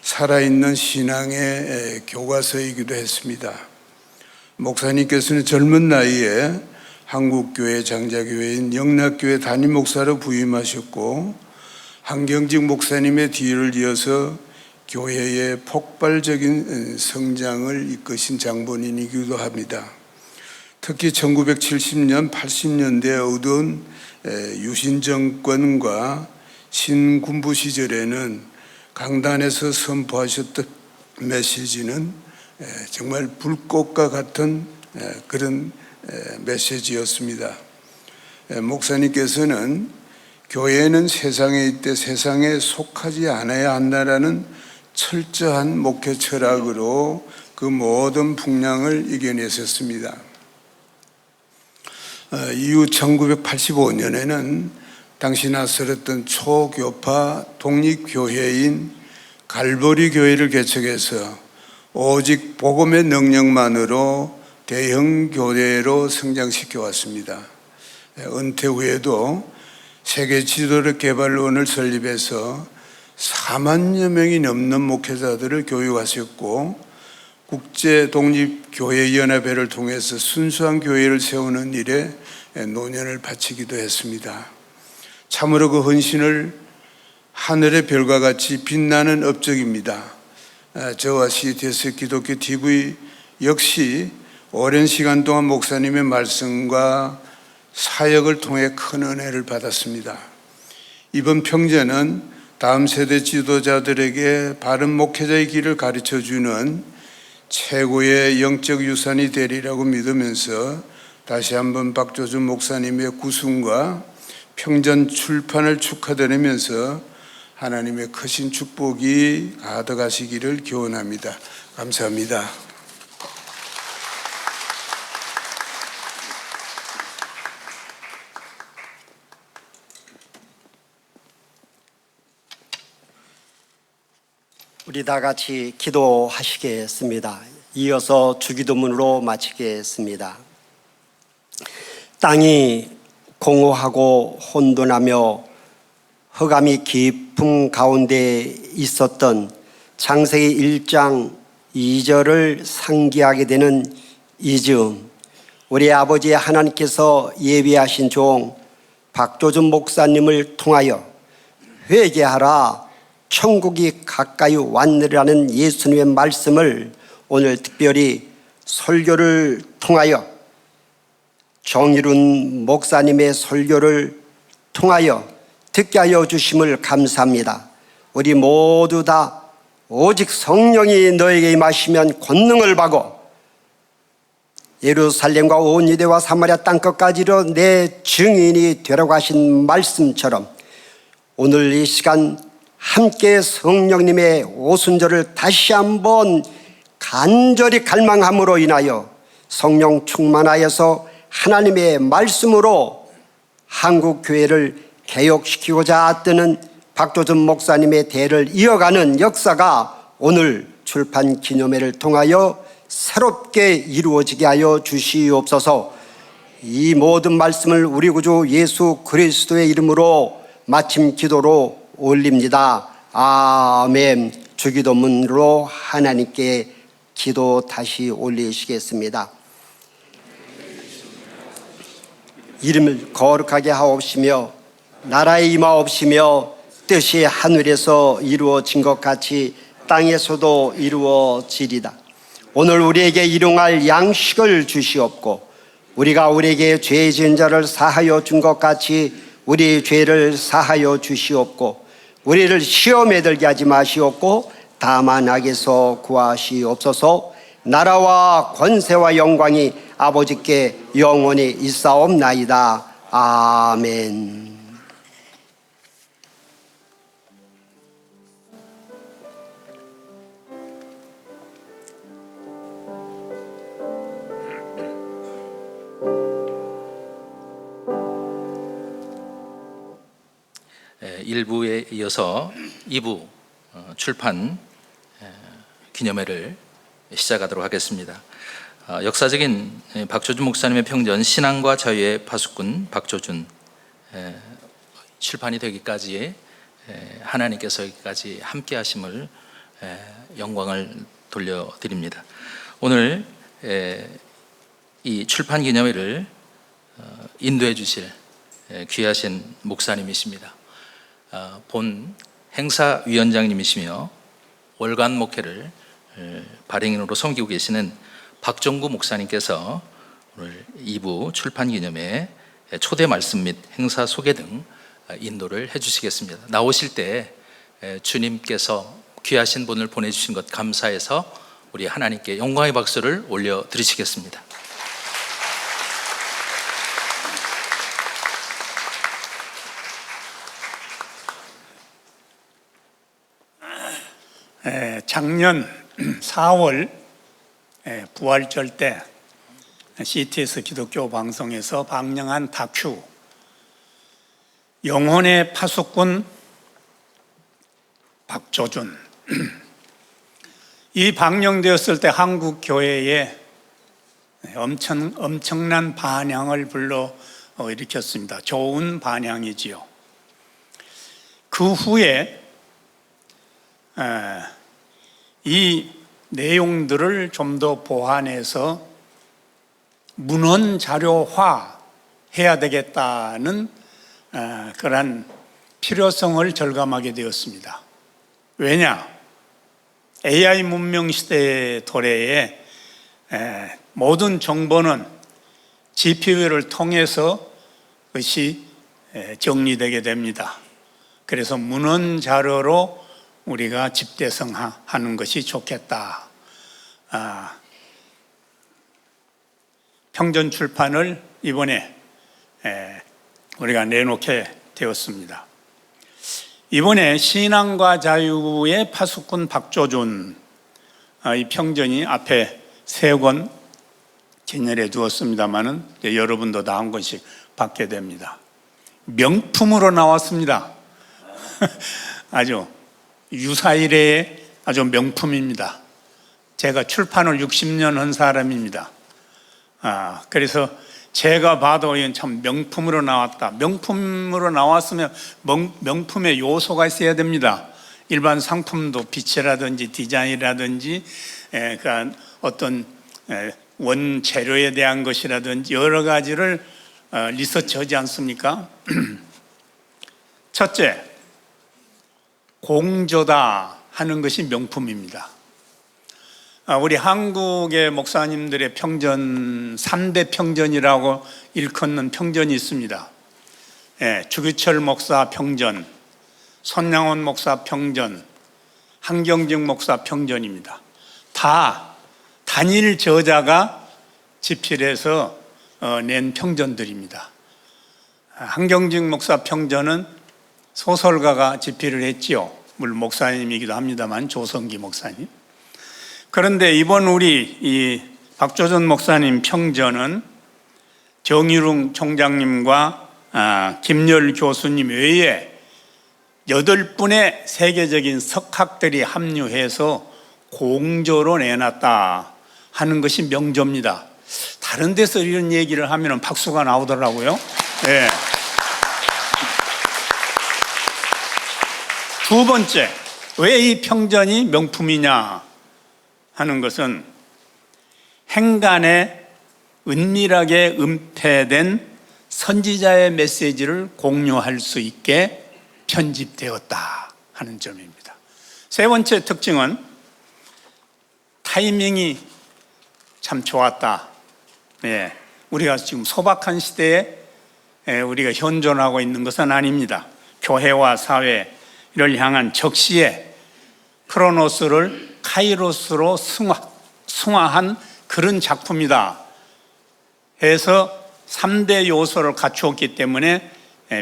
살아있는 신앙의 교과서이기도 했습니다. 목사님께서는 젊은 나이에 한국교회 장자교회인 영락교회 담임목사로 부임하셨고 한경직 목사님의 뒤를 이어서 교회의 폭발적인 성장을 이끄신 장본인이기도 합니다. 특히 1970년, 80년대 어두운 유신 정권과 신군부 시절에는 강단에서 선포하셨던 메시지는 정말 불꽃과 같은 그런 메시지였습니다. 목사님께서는 교회는 세상에 있되 세상에 속하지 않아야 한다라는 철저한 목회 철학으로 그 모든 풍랑을 이겨내셨습니다. 이후 1985년에는 당시 나설었던 초교파 독립교회인 갈보리 교회를 개척해서 오직 복음의 능력만으로 대형 교회로 성장시켜 왔습니다. 은퇴 후에도 세계 지도력 개발원을 설립해서 4만여 명이 넘는 목회자들을 교육하셨고 국제 독립교회 연합회를 통해서 순수한 교회를 세우는 일에 노년을 바치기도 했습니다. 참으로 그 헌신을 하늘의 별과 같이 빛나는 업적입니다. 저와 CTS 기독교 TV 역시 오랜 시간 동안 목사님의 말씀과 사역을 통해 큰 은혜를 받았습니다. 이번 평전은 다음 세대 지도자들에게 바른 목회자의 길을 가르쳐주는 최고의 영적 유산이 되리라고 믿으면서 다시 한번 박조준 목사님의 구순과 평전 출판을 축하드리면서 하나님의 크신 축복이 가득하시기를 기원합니다. 감사합니다. 우리 다 같이 기도하시겠습니다. 이어서 주기도문으로 마치겠습니다. 땅이 공허하고 혼돈하며 흑암이 깊은 가운데 있었던 창세기 1장 2절을 상기하게 되는 이 즈음, 우리 아버지 하나님께서 예비하신 종 박조준 목사님을 통하여 회개하라, 천국이 가까이 왔느라는 예수님의 말씀을 오늘 특별히 설교를 통하여, 정일훈 목사님의 설교를 통하여 듣게 하여 주심을 감사합니다. 우리 모두 다 오직 성령이 너에게 임하시면 권능을 받고 예루살렘과 온 유대와 사마리아 땅끝까지로 내 증인이 되라고 하신 말씀처럼 오늘 이 시간 함께 성령님의 오순절을 다시 한번 간절히 갈망함으로 인하여 성령 충만하여서 하나님의 말씀으로 한국 교회를 개혁시키고자 뜨는 박조준 목사님의 대를 이어가는 역사가 오늘 출판 기념회를 통하여 새롭게 이루어지게 하여 주시옵소서. 이 모든 말씀을 우리 구주 예수 그리스도의 이름으로 마침 기도로 올립니다. 아멘. 주기도문으로 하나님께 기도 다시 올리시겠습니다. 이름을 거룩하게 하옵시며 나라의 임하옵시며 뜻이 하늘에서 이루어진 것 같이 땅에서도 이루어지리다. 오늘 우리에게 일용할 양식을 주시옵고 우리가 우리에게 죄 지은 자를 사하여 준 것 같이 우리 죄를 사하여 주시옵고 우리를 시험에 들게 하지 마시옵고 다만 악에서 구하시옵소서. 나라와 권세와 영광이 아버지께 영원히 있사옵나이다. 아멘. 일부에 이어서 2부 출판 기념회를 시작하도록 하겠습니다. 역사적인 박조준 목사님의 평전 신앙과 자유의 파수꾼 박조준 출판이 되기까지 하나님께서 여기까지 함께 하심을 영광을 돌려드립니다. 오늘 이 출판 기념회를 인도해 주실 귀하신 목사님이십니다. 본 행사위원장님이시며 월간 목회를 발행인으로 섬기고 계시는 박정구 목사님께서 오늘 2부 출판 기념회 초대 말씀 및 행사 소개 등 인도를 해주시겠습니다. 나오실 때 주님께서 귀하신 분을 보내주신 것 감사해서 우리 하나님께 영광의 박수를 올려드리시겠습니다. 작년 4월 부활절 때 CTS 기독교 방송에서 방영한 다큐 영혼의 파수꾼 박조준, 이 방영되었을 때 한국 교회에 엄청난 반향을 불러 일으켰습니다. 좋은 반향이지요. 그 후에 이 내용들을 좀 더 보완해서 문헌 자료화 해야 되겠다는 그러한 필요성을 절감하게 되었습니다. 왜냐? AI 문명 시대의 도래에 모든 정보는 GPU를 통해서 그것이 정리되게 됩니다. 그래서 문헌 자료로 우리가 집대성하는 것이 좋겠다. 평전 출판을 이번에 우리가 내놓게 되었습니다. 이번에 신앙과 자유의 파수꾼 박조준, 이 평전이 앞에 3권 진열해 두었습니다마는 여러분도 다 한 권씩 받게 됩니다. 명품으로 나왔습니다. 아주 유사일의 아주 명품입니다. 제가 출판을 60년 한 사람입니다. 그래서 제가 봐도 이건 참 명품으로 나왔다. 명품으로 나왔으면 명품의 요소가 있어야 됩니다. 일반 상품도 빛이라든지 디자인이라든지 그러니까 어떤 원재료에 대한 것이라든지 여러 가지를 리서치하지 않습니까? 첫째, 공저다 하는 것이 명품입니다. 우리 한국의 목사님들의 평전, 3대 평전이라고 일컫는 평전이 있습니다. 주기철 목사 평전, 손양원 목사 평전, 한경직 목사 평전입니다. 다 단일 저자가 집필해서 낸 평전들입니다. 한경직 목사 평전은 소설가가 집필을 했지요. 물론 목사님이기도 합니다만, 조성기 목사님. 그런데 이번 우리 이 박조준 목사님 평전은 정유룽 총장님과 김열 교수님 외에 8분의 세계적인 석학들이 합류해서 공저로 내놨다 하는 것이 명조입니다. 다른 데서 이런 얘기를 하면 박수가 나오더라고요. 네. 두 번째, 왜 이 평전이 명품이냐 하는 것은 행간에 은밀하게 은폐된 선지자의 메시지를 공유할 수 있게 편집되었다 하는 점입니다. 세 번째 특징은 타이밍이 참 좋았다. 예, 우리가 지금 소박한 시대에 우리가 현존하고 있는 것은 아닙니다. 교회와 사회를 향한 적시에 크로노스를 카이로스로 승화한 그런 작품이다 해서 3대 요소를 갖추었기 때문에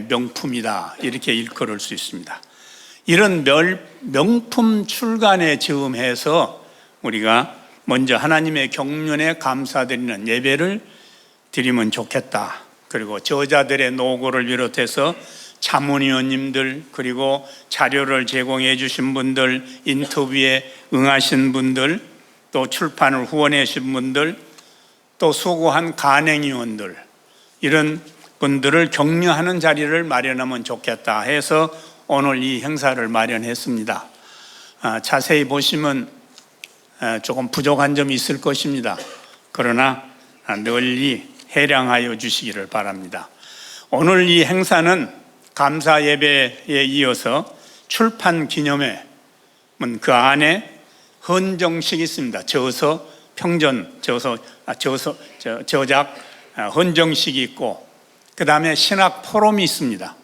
명품이다 이렇게 일컬을 수 있습니다. 이런 명품 출간에 즈음해서 우리가 먼저 하나님의 경륜에 감사드리는 예배를 드리면 좋겠다. 그리고 저자들의 노고를 비롯해서 자문위원님들, 그리고 자료를 제공해 주신 분들, 인터뷰에 응하신 분들, 또 출판을 후원해 주신 분들, 또 수고한 간행위원들, 이런 분들을 격려하는 자리를 마련하면 좋겠다 해서 오늘 이 행사를 마련했습니다. 자세히 보시면 조금 부족한 점이 있을 것입니다. 그러나 널리 해량하여 주시기를 바랍니다. 오늘 이 행사는 감사 예배에 이어서 출판 기념회는 그 안에 헌정식이 있습니다. 저서 평전, 저작 헌정식이 있고, 그 다음에 신학 포럼이 있습니다.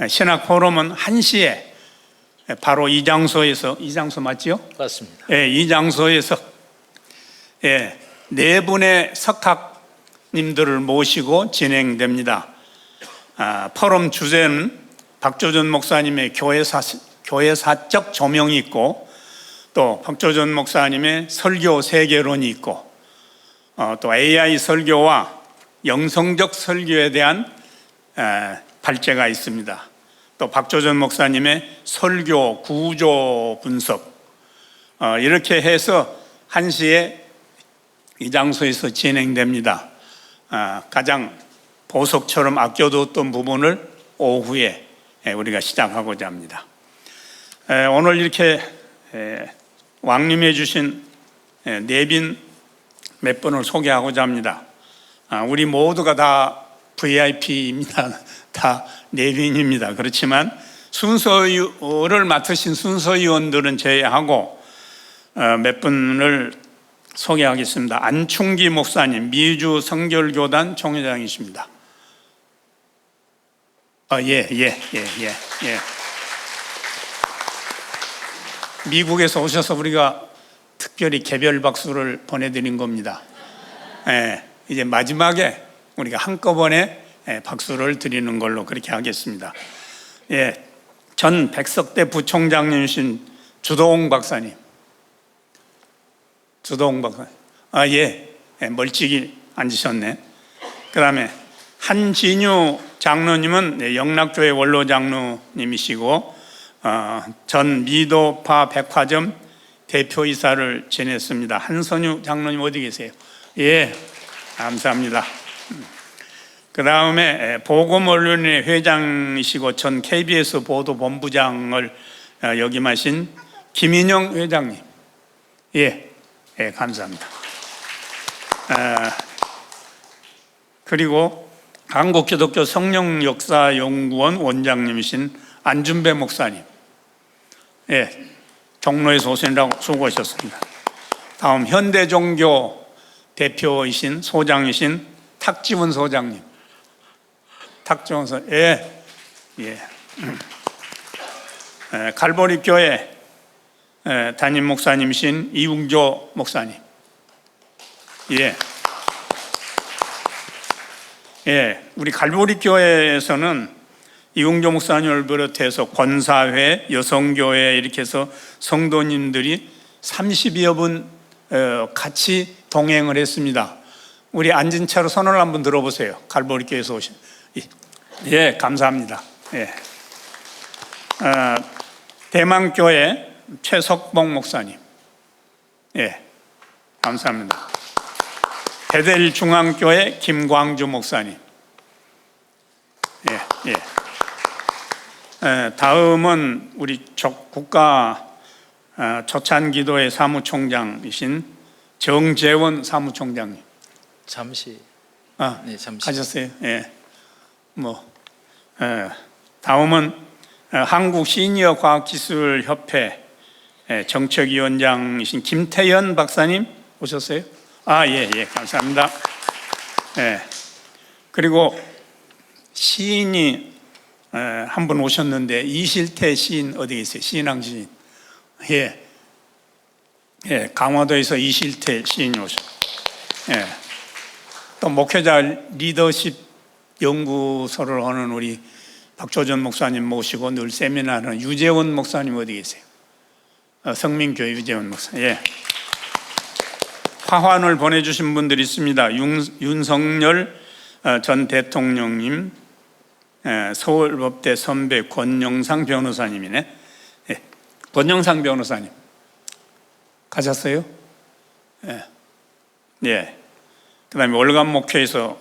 신학 포럼은 1시에 바로 이 장소에서, 이 장소 맞지요? 맞습니다. 예, 이 장소에서 네 분의 석학님들을 모시고 진행됩니다. 포럼 주제는 박조전 목사님의 교회사적 조명이 있고, 또 박조전 목사님의 설교 세계론이 있고, 또 AI 설교와 영성적 설교에 대한 발제가 있습니다. 또 박조전 목사님의 설교 구조 분석, 이렇게 해서 1시에 이 장소에서 진행됩니다. 가장 보석처럼 아껴뒀던 부분을 오후에 우리가 시작하고자 합니다. 오늘 이렇게 왕림해 주신 내빈 몇 분을 소개하고자 합니다. 우리 모두가 다 VIP입니다. 다 내빈입니다. 그렇지만 순서를 맡으신 순서위원들은 제외하고 몇 분을 소개하겠습니다. 안충기 목사님, 미주 성결교단 총회장이십니다. 예. 미국에서 오셔서 우리가 특별히 개별 박수를 보내드린 겁니다. 이제 마지막에 우리가 한꺼번에 박수를 드리는 걸로 그렇게 하겠습니다. 전 백석대 부총장님이신 주도홍 박사님. 멀찍이 앉으셨네. 그 다음에 한진유 장로님은 영락교회 원로 장로님이시고, 전 미도파 백화점 대표이사를 지냈습니다. 한선유 장로님 어디 계세요? 예, 감사합니다. 그 다음에 보건언론의 회장이시고 전 KBS 보도본부장을 역임하신 김인영 회장님. 예, 감사합니다. 그리고 한국기독교 성령역사연구원 원장님이신 안준배 목사님. 종로에서 오시느라고 수고하셨습니다. 다음 현대종교 대표이신 소장이신 탁지원 소장님. 갈보리교회 담임 목사님이신 이웅조 목사님. 우리 갈보리교회에서는 이웅조 목사님을 비롯해서 권사회, 여성교회 이렇게 해서 성도님들이 30여 분 같이 동행을 했습니다. 우리 앉은 차로 손을 한번 들어보세요. 갈보리교회에서 오신. 감사합니다. 대망교회 최석봉 목사님. 예, 감사합니다. 베델 중앙교회 김광주 목사님. 예, 예. 다음은 우리 국가 초찬기도회 사무총장이신 정재원 사무총장님. 잠시 네, 잠시. 가셨어요. 예. 다음은 한국 시니어 과학기술협회 정책위원장이신 김태현 박사님 오셨어요? 예, 감사합니다. 예. 그리고 시인이 한 분 오셨는데 이실태 시인 어디 계세요? 시인왕 시인. 예. 예, 강화도에서 이실태 시인이 오셨어요. 예. 또 목회자 리더십 연구소를 하는 우리 박조전 목사님 모시고 늘 세미나하는 유재원 목사님 어디 계세요? 성민교회 유재원 목사. 예. 화환을 보내주신 분들이 있습니다. 윤석열 전 대통령님, 서울법대 선배 권영상 변호사님이네. 예. 권영상 변호사님 가셨어요? 예. 예. 그 다음에 월간 목회에서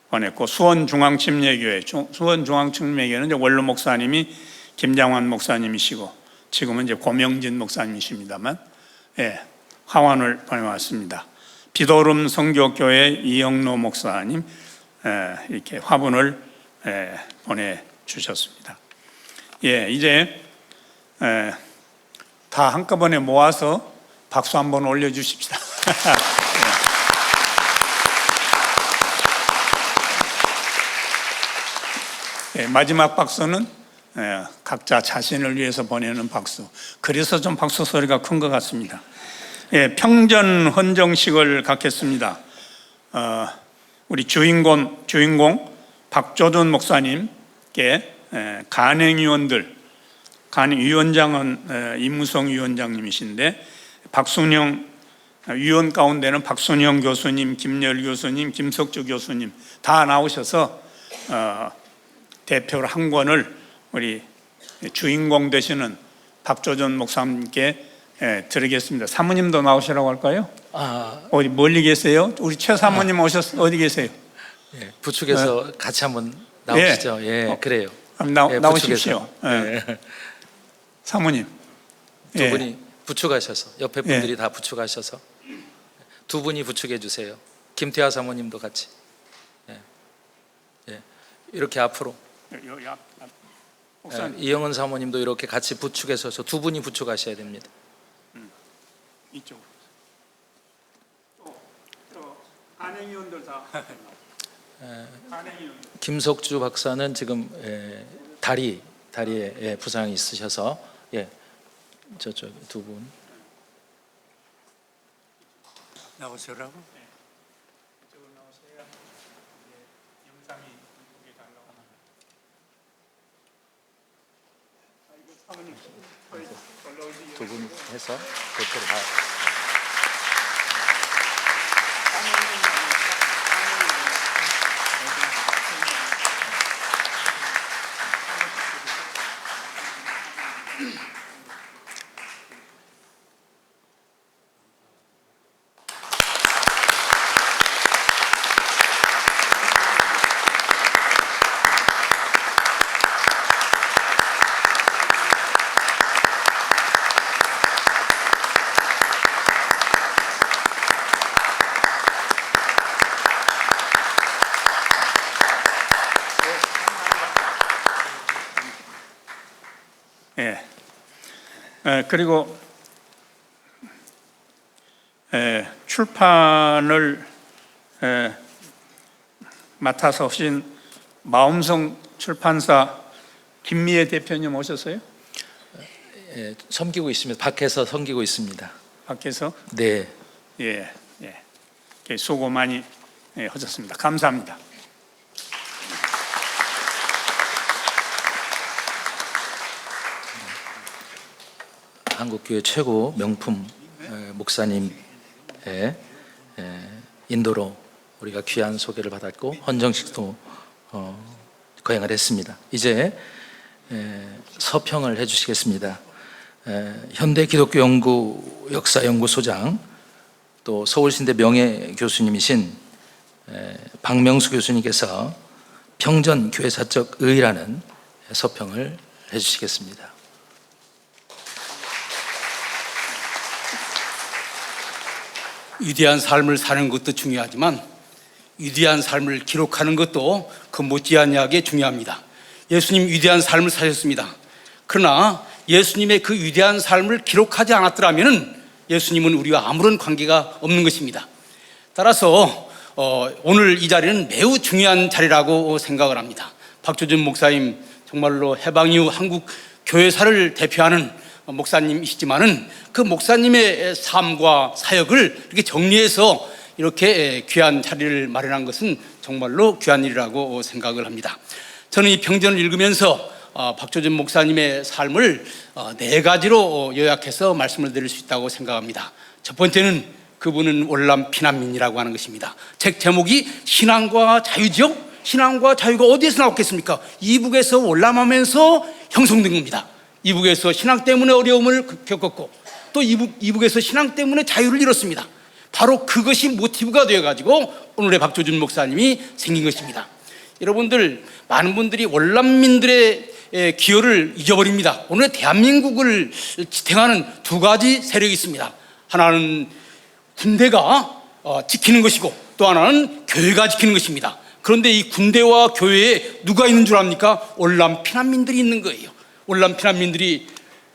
보냈고, 수원중앙침례교회, 수원중앙침례교회는 이제 원로 목사님이 김장환 목사님이시고, 지금은 이제 고명진 목사님이십니다만, 예, 화환을 보내왔습니다. 비도름 성교교회 이영로 목사님, 이렇게 화분을 보내주셨습니다. 예, 이제 다 한꺼번에 모아서 박수 한번 올려주십시다. 마지막 박수는 각자 자신을 위해서 보내는 박수. 그래서 좀 박수 소리가 큰 것 같습니다. 평전 헌정식을 갖겠습니다. 우리 주인공 박조준 목사님께 간행위원들, 간위원장은 임무성 위원장님이신데, 박순영 위원 가운데는 박순영 교수님, 김열 교수님, 김석주 교수님 다 나오셔서 대표로 한 권을 우리 주인공 되시는 박조전 목사님께 드리겠습니다. 사모님도 나오시라고 할까요? 어디 멀리 계세요? 우리 최 사모님 어디 계세요? 예, 부축해서 같이 한번 나오시죠. 예, 그래요. 그럼 예, 나오십시오. 예. 사모님. 두 분이 부축하셔서, 옆에 분들이 다 부축하셔서 두 분이 부축해 주세요. 김태하 사모님도 같이. 예. 이렇게 앞으로. 이영은 사모님도 이렇게 같이 부축해서 두 분이 부축하셔야 됩니다. 이쪽으로. 또 간행위원들 다. 김석주 박사는 지금 다리에 부상이 있으셔서 저쪽 두 분 나오시라고? 두 분 해서 대표로 가. 그리고 출판을 맡아서 하신 마음성 출판사 김미애 대표님 오셨어요? 섬기고 있습니다. 밖에서 섬기고 있습니다. 밖에서? 네. 예. 수고 많이 하셨습니다. 감사합니다. 한국교회 최고 명품 목사님의 인도로 우리가 귀한 소개를 받았고 헌정식도 거행을 했습니다. 이제 서평을 해주시겠습니다. 현대기독교연구 역사연구소장 또 서울신대 명예 교수님이신 박명수 교수님께서 평전 교회사적 의의라는 서평을 해주시겠습니다. 위대한 삶을 사는 것도 중요하지만 위대한 삶을 기록하는 것도 그 못지않게 중요합니다. 예수님 위대한 삶을 사셨습니다. 그러나 예수님의 그 위대한 삶을 기록하지 않았더라면 예수님은 우리와 아무런 관계가 없는 것입니다. 따라서 오늘 이 자리는 매우 중요한 자리라고 생각을 합니다. 박조준 목사님 정말로 해방 이후 한국 교회사를 대표하는 목사님이시지만은 그 목사님의 삶과 사역을 이렇게 정리해서 이렇게 귀한 자리를 마련한 것은 정말로 귀한 일이라고 생각을 합니다. 저는 이 평전을 읽으면서 박조준 목사님의 삶을 4가지로 요약해서 말씀을 드릴 수 있다고 생각합니다. 첫 번째는 그분은 월남 피난민이라고 하는 것입니다. 책 제목이 신앙과 자유죠. 신앙과 자유가 어디에서 나왔겠습니까? 이북에서 월남하면서 형성된 겁니다. 이북에서 신앙 때문에 어려움을 겪었고 또 이북에서 신앙 때문에 자유를 잃었습니다. 바로 그것이 모티브가 되어가지고 오늘의 박조준 목사님이 생긴 것입니다. 여러분들, 많은 분들이 월남민들의 기여를 잊어버립니다. 오늘 대한민국을 지탱하는 2가지 세력이 있습니다. 하나는 군대가 지키는 것이고 또 하나는 교회가 지키는 것입니다. 그런데 이 군대와 교회에 누가 있는 줄 압니까? 월남 피난민들이 있는 거예요. 월남 피난민들이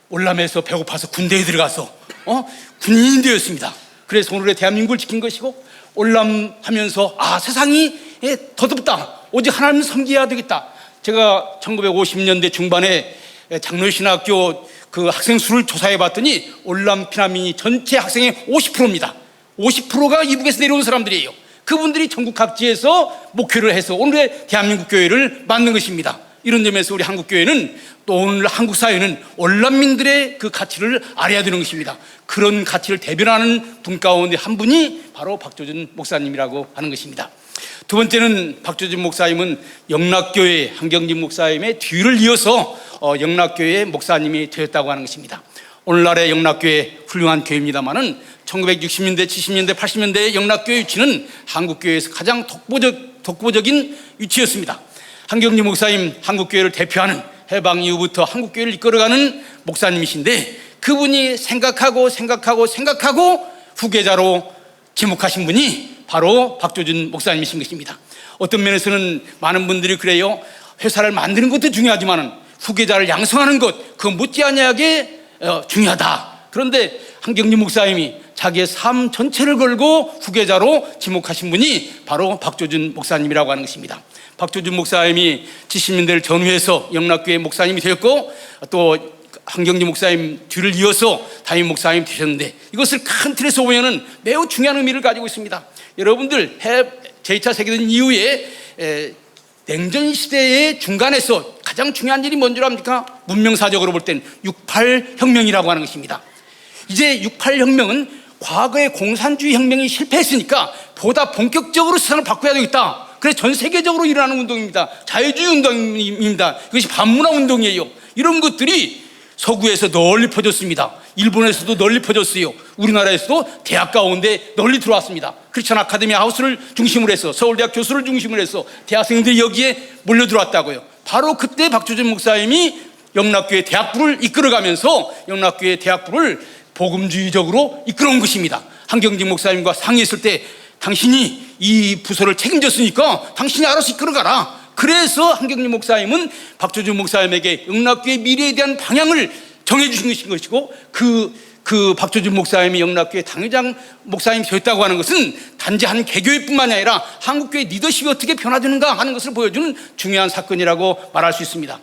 월남에서 배고파서 군대에 들어가서 군인이 되었습니다. 그래서 오늘의 대한민국을 지킨 것이고, 월남하면서 세상이 더덥다, 오직 하나님을 섬겨야 되겠다. 제가 1950년대 중반에 장로신학교 그 학생 수를 조사해 봤더니 월남 피난민이 전체 학생의 50%입니다. 50%가 이북에서 내려온 사람들이에요. 그분들이 전국 각지에서 목회를 해서 오늘의 대한민국 교회를 만든 것입니다. 이런 점에서 우리 한국교회는 또 오늘 한국 사회는 월남민들의 그 가치를 알아야 되는 것입니다. 그런 가치를 대변하는 분 가운데 한 분이 바로 박조준 목사님이라고 하는 것입니다. 두 번째는 박조준 목사님은 영락교회 한경진 목사님의 뒤를 이어서 영락교회 목사님이 되었다고 하는 것입니다. 오늘날의 영락교회 훌륭한 교회입니다만은 1960년대, 70년대, 80년대의 영락교회 위치는 한국교회에서 가장 독보적인 위치였습니다. 한경진 목사님, 한국교회를 대표하는 해방 이후부터 한국교회를 이끌어가는 목사님이신데, 그분이 생각하고 후계자로 지목하신 분이 바로 박조준 목사님이신 것입니다. 어떤 면에서는 많은 분들이 그래요, 회사를 만드는 것도 중요하지만 후계자를 양성하는 것, 그건 못지않게 중요하다. 그런데 한경진 목사님이 자기의 삶 전체를 걸고 후계자로 지목하신 분이 바로 박조준 목사님이라고 하는 것입니다. 박조준 목사님이 70년대를 전후해서 영락교회 목사님이 되었고, 또 한경진 목사님 뒤를 이어서 담임 목사님 되셨는데, 이것을 큰 틀에서 보면은 매우 중요한 의미를 가지고 있습니다. 여러분들, 제2차 세계대전 이후에 냉전 시대의 중간에서 가장 중요한 일이 뭔 줄 압니까? 문명사적으로 볼 땐 68 혁명이라고 하는 것입니다. 이제 68 혁명은 과거의 공산주의 혁명이 실패했으니까 보다 본격적으로 세상을 바꿔야 되겠다. 그래서 전 세계적으로 일어나는 운동입니다. 자유주의 운동입니다. 이것이 반문화 운동이에요. 이런 것들이 서구에서 널리 퍼졌습니다. 일본에서도 널리 퍼졌어요. 우리나라에서도 대학 가운데 널리 들어왔습니다. 크리스천 아카데미 하우스를 중심으로 해서, 서울대학 교수를 중심으로 해서 대학생들이 여기에 몰려 들어왔다고요. 바로 그때 박조준 목사님이 영락교회 대학부를 이끌어가면서 영락교회 대학부를 복음주의적으로 이끌어온 것입니다. 한경진 목사님과 상의했을 때, 당신이 이 부서를 책임졌으니까 당신이 알아서 이끌어가라. 그래서 한경진 목사님은 박조준 목사님에게 영락교회 미래에 대한 방향을 정해주신 것이고, 그 박조준 목사님이 영락교회 당회장 목사님이 되었다고 하는 것은 단지 한 개교회뿐만이 아니라 한국교회 리더십이 어떻게 변화되는가 하는 것을 보여주는 중요한 사건이라고 말할 수 있습니다.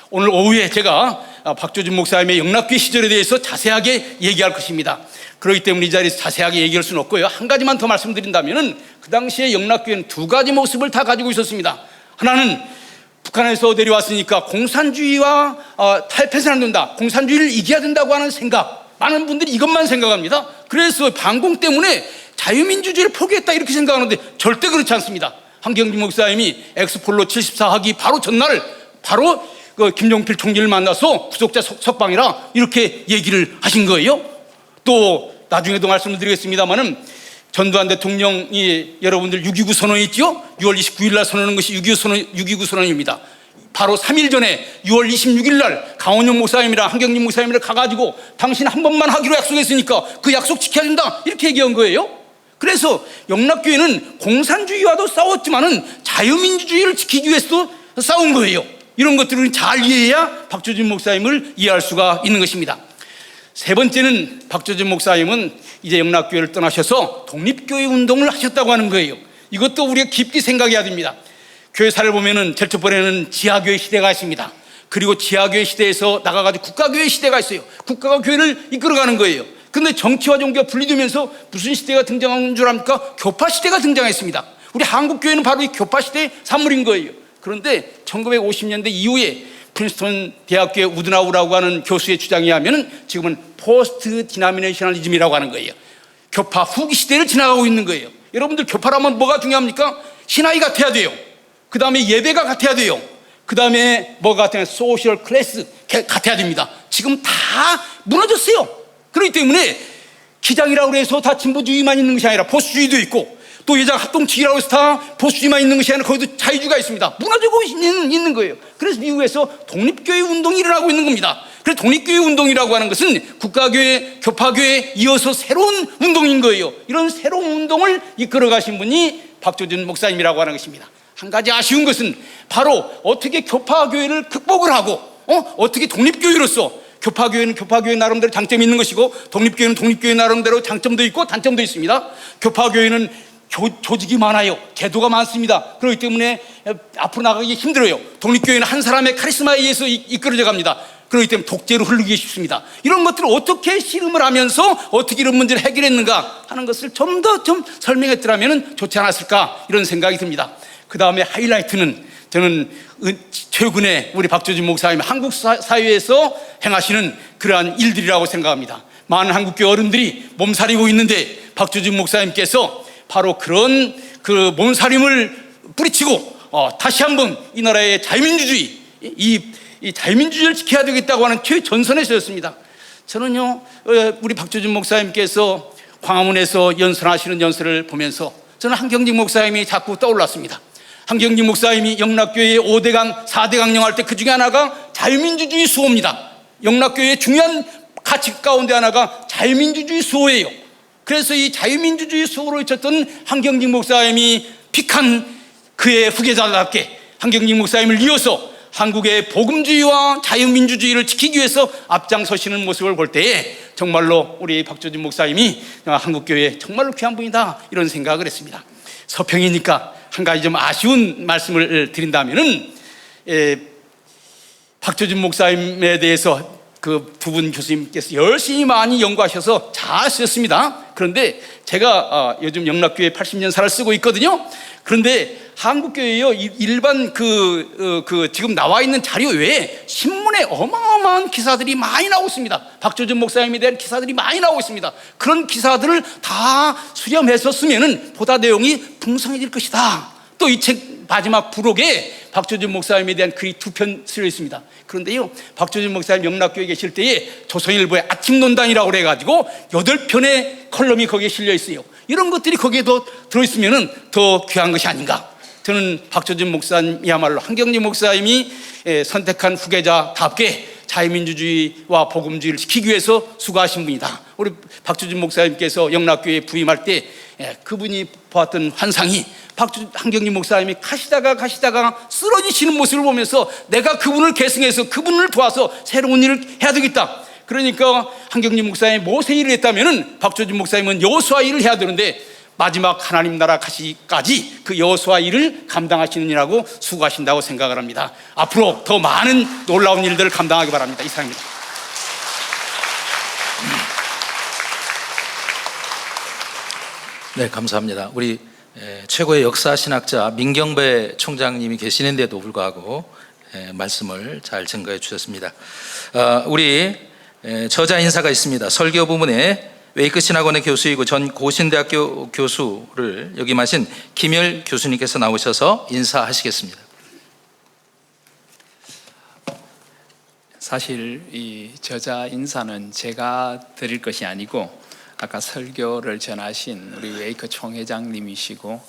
오늘 오후에 제가 박조준 목사님의 영락교회 시절에 대해서 자세하게 얘기할 것입니다. 그렇기 때문에 이 자리에서 자세하게 얘기할 수는 없고요. 한 가지만 더 말씀드린다면, 그 당시에 영락교회는 2가지 모습을 다 가지고 있었습니다. 하나는 북한에서 내려왔으니까 공산주의와 탈패선 안 된다, 공산주의를 이겨야 된다고 하는 생각, 많은 분들이 이것만 생각합니다. 그래서 반공 때문에 자유민주주의를 포기했다 이렇게 생각하는데 절대 그렇지 않습니다. 한경진 목사님이 엑스폴로 74하기 바로 전날 바로 김종필 총리를 만나서 구속자 석방이라 이렇게 얘기를 하신 거예요. 또 나중에도 말씀을 드리겠습니다만은 전두환 대통령이 여러분들 6.29 선언 있죠? 6월 29일 날 선언한 것이 6.29 선언입니다. 바로 3일 전에 6월 26일 날 강원영 목사님이랑 한경림 목사님이랑 가가지고 당신 한 번만 하기로 약속했으니까 그 약속 지켜야 된다 이렇게 얘기한 거예요. 그래서 영락교회는 공산주의와도 싸웠지만은 자유민주주의를 지키기 위해서도 싸운 거예요. 이런 것들을 잘 이해해야 박조진 목사님을 이해할 수가 있는 것입니다. 세 번째는 박조진 목사님은 이제 영락교회를 떠나셔서 독립교회 운동을 하셨다고 하는 거예요. 이것도 우리가 깊게 생각해야 됩니다. 교회사를 보면은 제일 첫 번에는 지하교회 시대가 있습니다. 그리고 지하교회 시대에서 나가가지고 국가교회 시대가 있어요. 국가가 교회를 이끌어가는 거예요. 근데 정치와 종교가 분리되면서 무슨 시대가 등장한 줄 압니까? 교파 시대가 등장했습니다. 우리 한국교회는 바로 이 교파 시대의 산물인 거예요. 그런데 1950년대 이후에 프린스턴 대학교의 우드나우라고 하는 교수의 주장에 하면은 지금은 포스트 디나미네이셔널리즘이라고 하는 거예요. 교파 후기 시대를 지나가고 있는 거예요. 여러분들 교파라면 뭐가 중요합니까? 신학이 같아야 돼요. 그 다음에 예배가 같아야 돼요. 그 다음에 뭐가 같아야 돼요? 소셜 클래스 같아야 됩니다. 지금 다 무너졌어요. 그렇기 때문에 기장이라고 해서 다 진보주의만 있는 것이 아니라 보수주의도 있고, 또 여자 합동치기라고 해서 다 보수주의만 있는 것이 아니라 거기도 자유주의가 있습니다. 무너지고 있는 거예요. 그래서 미국에서 독립교회 운동이 일어나고 있는 겁니다. 그래서 독립교회 운동이라고 하는 것은 국가교회, 교파교회에 이어서 새로운 운동인 거예요. 이런 새로운 운동을 이끌어 가신 분이 박조진 목사님이라고 하는 것입니다. 한 가지 아쉬운 것은 바로 어떻게 교파교회를 극복을 하고 어떻게 독립교회로서, 교파교회는 교파교회 나름대로 장점이 있는 것이고 독립교회는 독립교회 나름대로 장점도 있고 단점도 있습니다. 교파교회는 조직이 많아요. 제도가 많습니다. 그렇기 때문에 앞으로 나가기 힘들어요. 독립교회는 한 사람의 카리스마에 의해서 이끌어져 갑니다. 그렇기 때문에 독재로 흐르기 쉽습니다. 이런 것들을 어떻게 씨름을 하면서 어떻게 이런 문제를 해결했는가 하는 것을 좀 더 설명했더라면 좋지 않았을까 이런 생각이 듭니다. 그 다음에 하이라이트는 저는 최근에 우리 박조진 목사님 한국 사회에서 행하시는 그러한 일들이라고 생각합니다. 많은 한국교회 어른들이 몸살이고 있는데 박조진 목사님께서 바로 그런 그 몸살임을 뿌리치고 다시 한번 이 나라의 자유민주주의, 이 자유민주주의를 지켜야 되겠다고 하는 최전선에 서였습니다. 저는요, 우리 박조진 목사님께서 광화문에서 연설하시는 연설을 보면서 저는 한경직 목사님이 자꾸 떠올랐습니다. 한경직 목사님이 영락교회의 5대강, 4대 강령할 때 그 중에 하나가 자유민주주의 수호입니다. 영락교회의 중요한 가치 가운데 하나가 자유민주주의 수호예요. 그래서 이 자유민주주의 수호로 외쳤던 한경직 목사님이 픽한 그의 후계자답게 한경직 목사님을 이어서 한국의 복음주의와 자유민주주의를 지키기 위해서 앞장서시는 모습을 볼 때에 정말로 우리 박조진 목사님이 한국교회에 정말로 귀한 분이다 이런 생각을 했습니다. 서평이니까 한 가지 좀 아쉬운 말씀을 드린다면은 박조진 목사님에 대해서 그 두 분 교수님께서 열심히 많이 연구하셔서 잘 쓰셨습니다. 그런데 제가 요즘 영락교회 80년사를 쓰고 있거든요. 그런데 한국교회요 일반 지금 나와 있는 자료 외에 신문에 어마어마한 기사들이 많이 나오고 있습니다. 박조진 목사님에 대한 기사들이 많이 나오고 있습니다. 그런 기사들을 다 수렴해서 쓰면은 보다 내용이 풍성해질 것이다. 또 이 책 마지막 부록에 박조진 목사님에 대한 글이 2편 쓰여 있습니다. 그런데요, 박조진 목사님 영락교회에 계실 때에 조선일보의 아침논단이라고 그래가지고 8편의 컬럼이 거기에 실려 있어요. 이런 것들이 거기에 더 들어있으면 더 귀한 것이 아닌가. 저는 박조진 목사님이야말로 한경직 목사님이 선택한 후계자답게 자유민주주의와 복음주의를 지키기 위해서 수고하신 분이다. 우리 박조진 목사님께서 영락교회에 부임할 때 그분이 보았던 환상이 한경직 목사님이 가시다가 쓰러지시는 모습을 보면서 내가 그분을 계승해서 그분을 도와서 새로운 일을 해야 되겠다. 그러니까 한경직 목사님이 모세 일을 했다면 박조진 목사님은 여호수아 일을 해야 되는데 마지막 하나님 나라 가시까지 그 여호수아 일을 감당하시느니라고 수고하신다고 생각을 합니다. 앞으로 더 많은 놀라운 일들을 감당하기 바랍니다. 이상입니다. 네, 감사합니다. 우리 최고의 역사신학자 민경배 총장님이 계시는데도 불구하고 말씀을 잘 증거해 주셨습니다. 우리 저자 인사가 있습니다. 설교 부문에 웨이크 신학원의 교수이고 전 고신대학교 교수를 역임하신 김열 교수님께서 나오셔서 인사하시겠습니다. 사실 이 저자 인사는 제가 드릴 것이 아니고 아까 설교를 전하신 우리 웨이크 총회장님이시고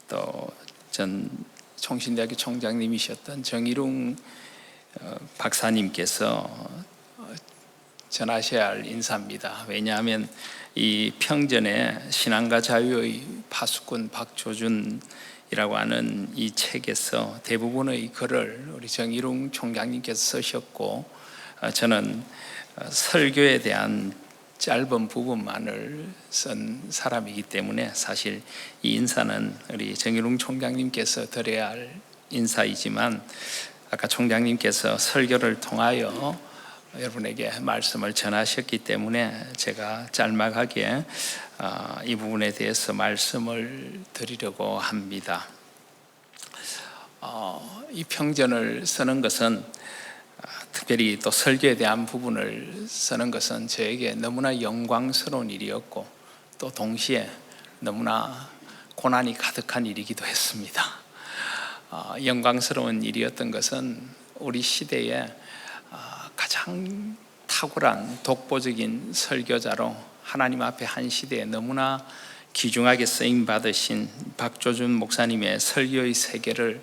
또 전 총신대학교 총장님이셨던 정일웅 박사님께서 전하셔야 할 인사입니다. 왜냐하면 이 평전에 신앙과 자유의 파수꾼 박조준이라고 하는 이 책에서 대부분의 글을 우리 정일웅 총장님께서 쓰셨고, 저는 설교에 대한 짧은 부분만을 쓴 사람이기 때문에 사실 이 인사는 우리 정일웅 총장님께서 드려야 할 인사이지만, 아까 총장님께서 설교를 통하여 여러분에게 말씀을 전하셨기 때문에 제가 짤막하게 이 부분에 대해서 말씀을 드리려고 합니다. 이 평전을 쓰는 것은, 특별히 또 설교에 대한 부분을 쓰는 것은 저에게 너무나 영광스러운 일이었고, 또 동시에 너무나 고난이 가득한 일이기도 했습니다. 영광스러운 일이었던 것은 우리 시대에 가장 탁월한 독보적인 설교자로 하나님 앞에 한 시대에 너무나 귀중하게 쓰임 받으신 박조준 목사님의 설교의 세계를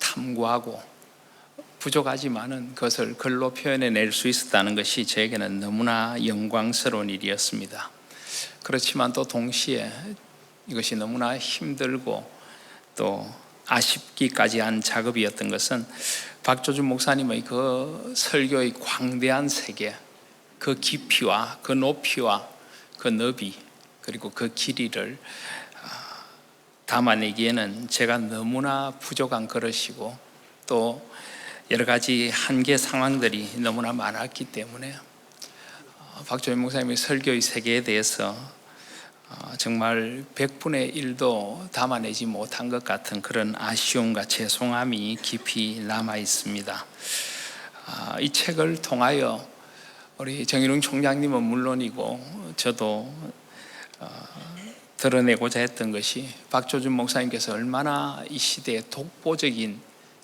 탐구하고 부족하지만은 그것을 글로 표현해낼 수 있었다는 것이 저에게는 너무나 영광스러운 일이었습니다. 그렇지만 또 동시에 이것이 너무나 힘들고 또 아쉽기까지 한 작업이었던 것은, 박조준 목사님의 그 설교의 광대한 세계, 그 깊이와 그 높이와 그 너비, 그리고 그 길이를 담아내기에는 제가 너무나 부족한 그릇이고, 또 여러 가지 한계 상황들이 너무나 많았기 때문에 박조준 목사님의 설교의 세계에 대해서 정말 100분의 1도 담아내지 못한 것 같은 그런 아쉬움과 죄송함이 깊이 남아 있습니다. 이 책을 통하여 우리 정일웅 총장님은 물론이고 저도 드러내고자 했던 것이, 박조준 목사님께서 얼마나 이 시대의 독보적인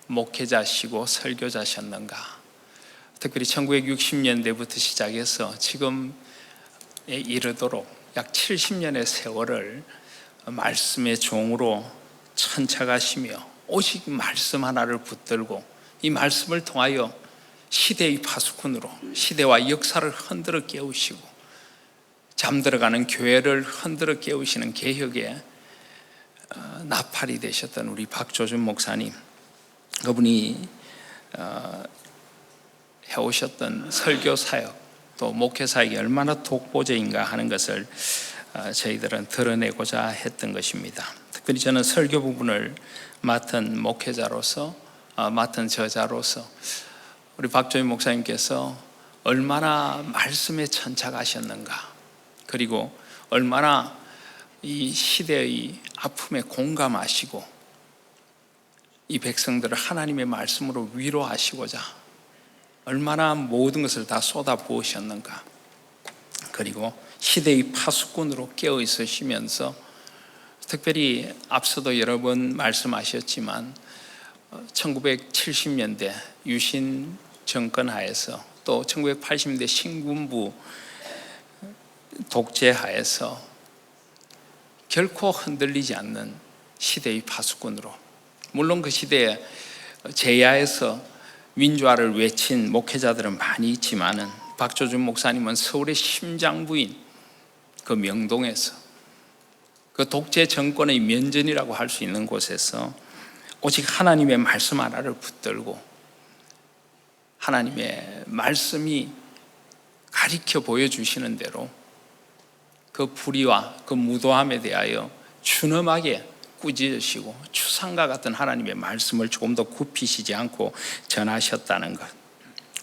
목회자시고 설교자셨는가. 특별히 1960년대부터 시작해서 지금에 이르도록 약 70년의 세월을 말씀의 종으로 천착하시며 오직 말씀 하나를 붙들고 이 말씀을 통하여 시대의 파수꾼으로 시대와 역사를 흔들어 깨우시고 잠들어가는 교회를 흔들어 깨우시는 개혁의 나팔이 되셨던 우리 박조준 목사님, 그분이 해오셨던 설교 사역 또 목회 사역이 얼마나 독보적인가 하는 것을 저희들은 드러내고자 했던 것입니다. 특별히 저는 설교 부분을 맡은 목회자로서, 맡은 저자로서 우리 박조준 목사님께서 얼마나 말씀에 천착하셨는가, 그리고 얼마나 이 시대의 아픔에 공감하시고 이 백성들을 하나님의 말씀으로 위로하시고자 얼마나 모든 것을 다 쏟아 부으셨는가, 그리고 시대의 파수꾼으로 깨어 있으시면서 특별히 앞서도 여러 번 말씀하셨지만 1970년대 유신 정권 하에서 또 1980년대 신군부 독재 하에서 결코 흔들리지 않는 시대의 파수꾼으로, 물론 그 시대에 제야에서 민주화를 외친 목회자들은 많이 있지만은 박조준 목사님은 서울의 심장부인 그 명동에서 그 독재 정권의 면전이라고 할 수 있는 곳에서 오직 하나님의 말씀 하나를 붙들고 하나님의 말씀이 가리켜 보여주시는 대로 그 불의와 그 무도함에 대하여 준엄하게 꾸짖으시고 추상과 같은 하나님의 말씀을 조금 더 굽히시지 않고 전하셨다는 것,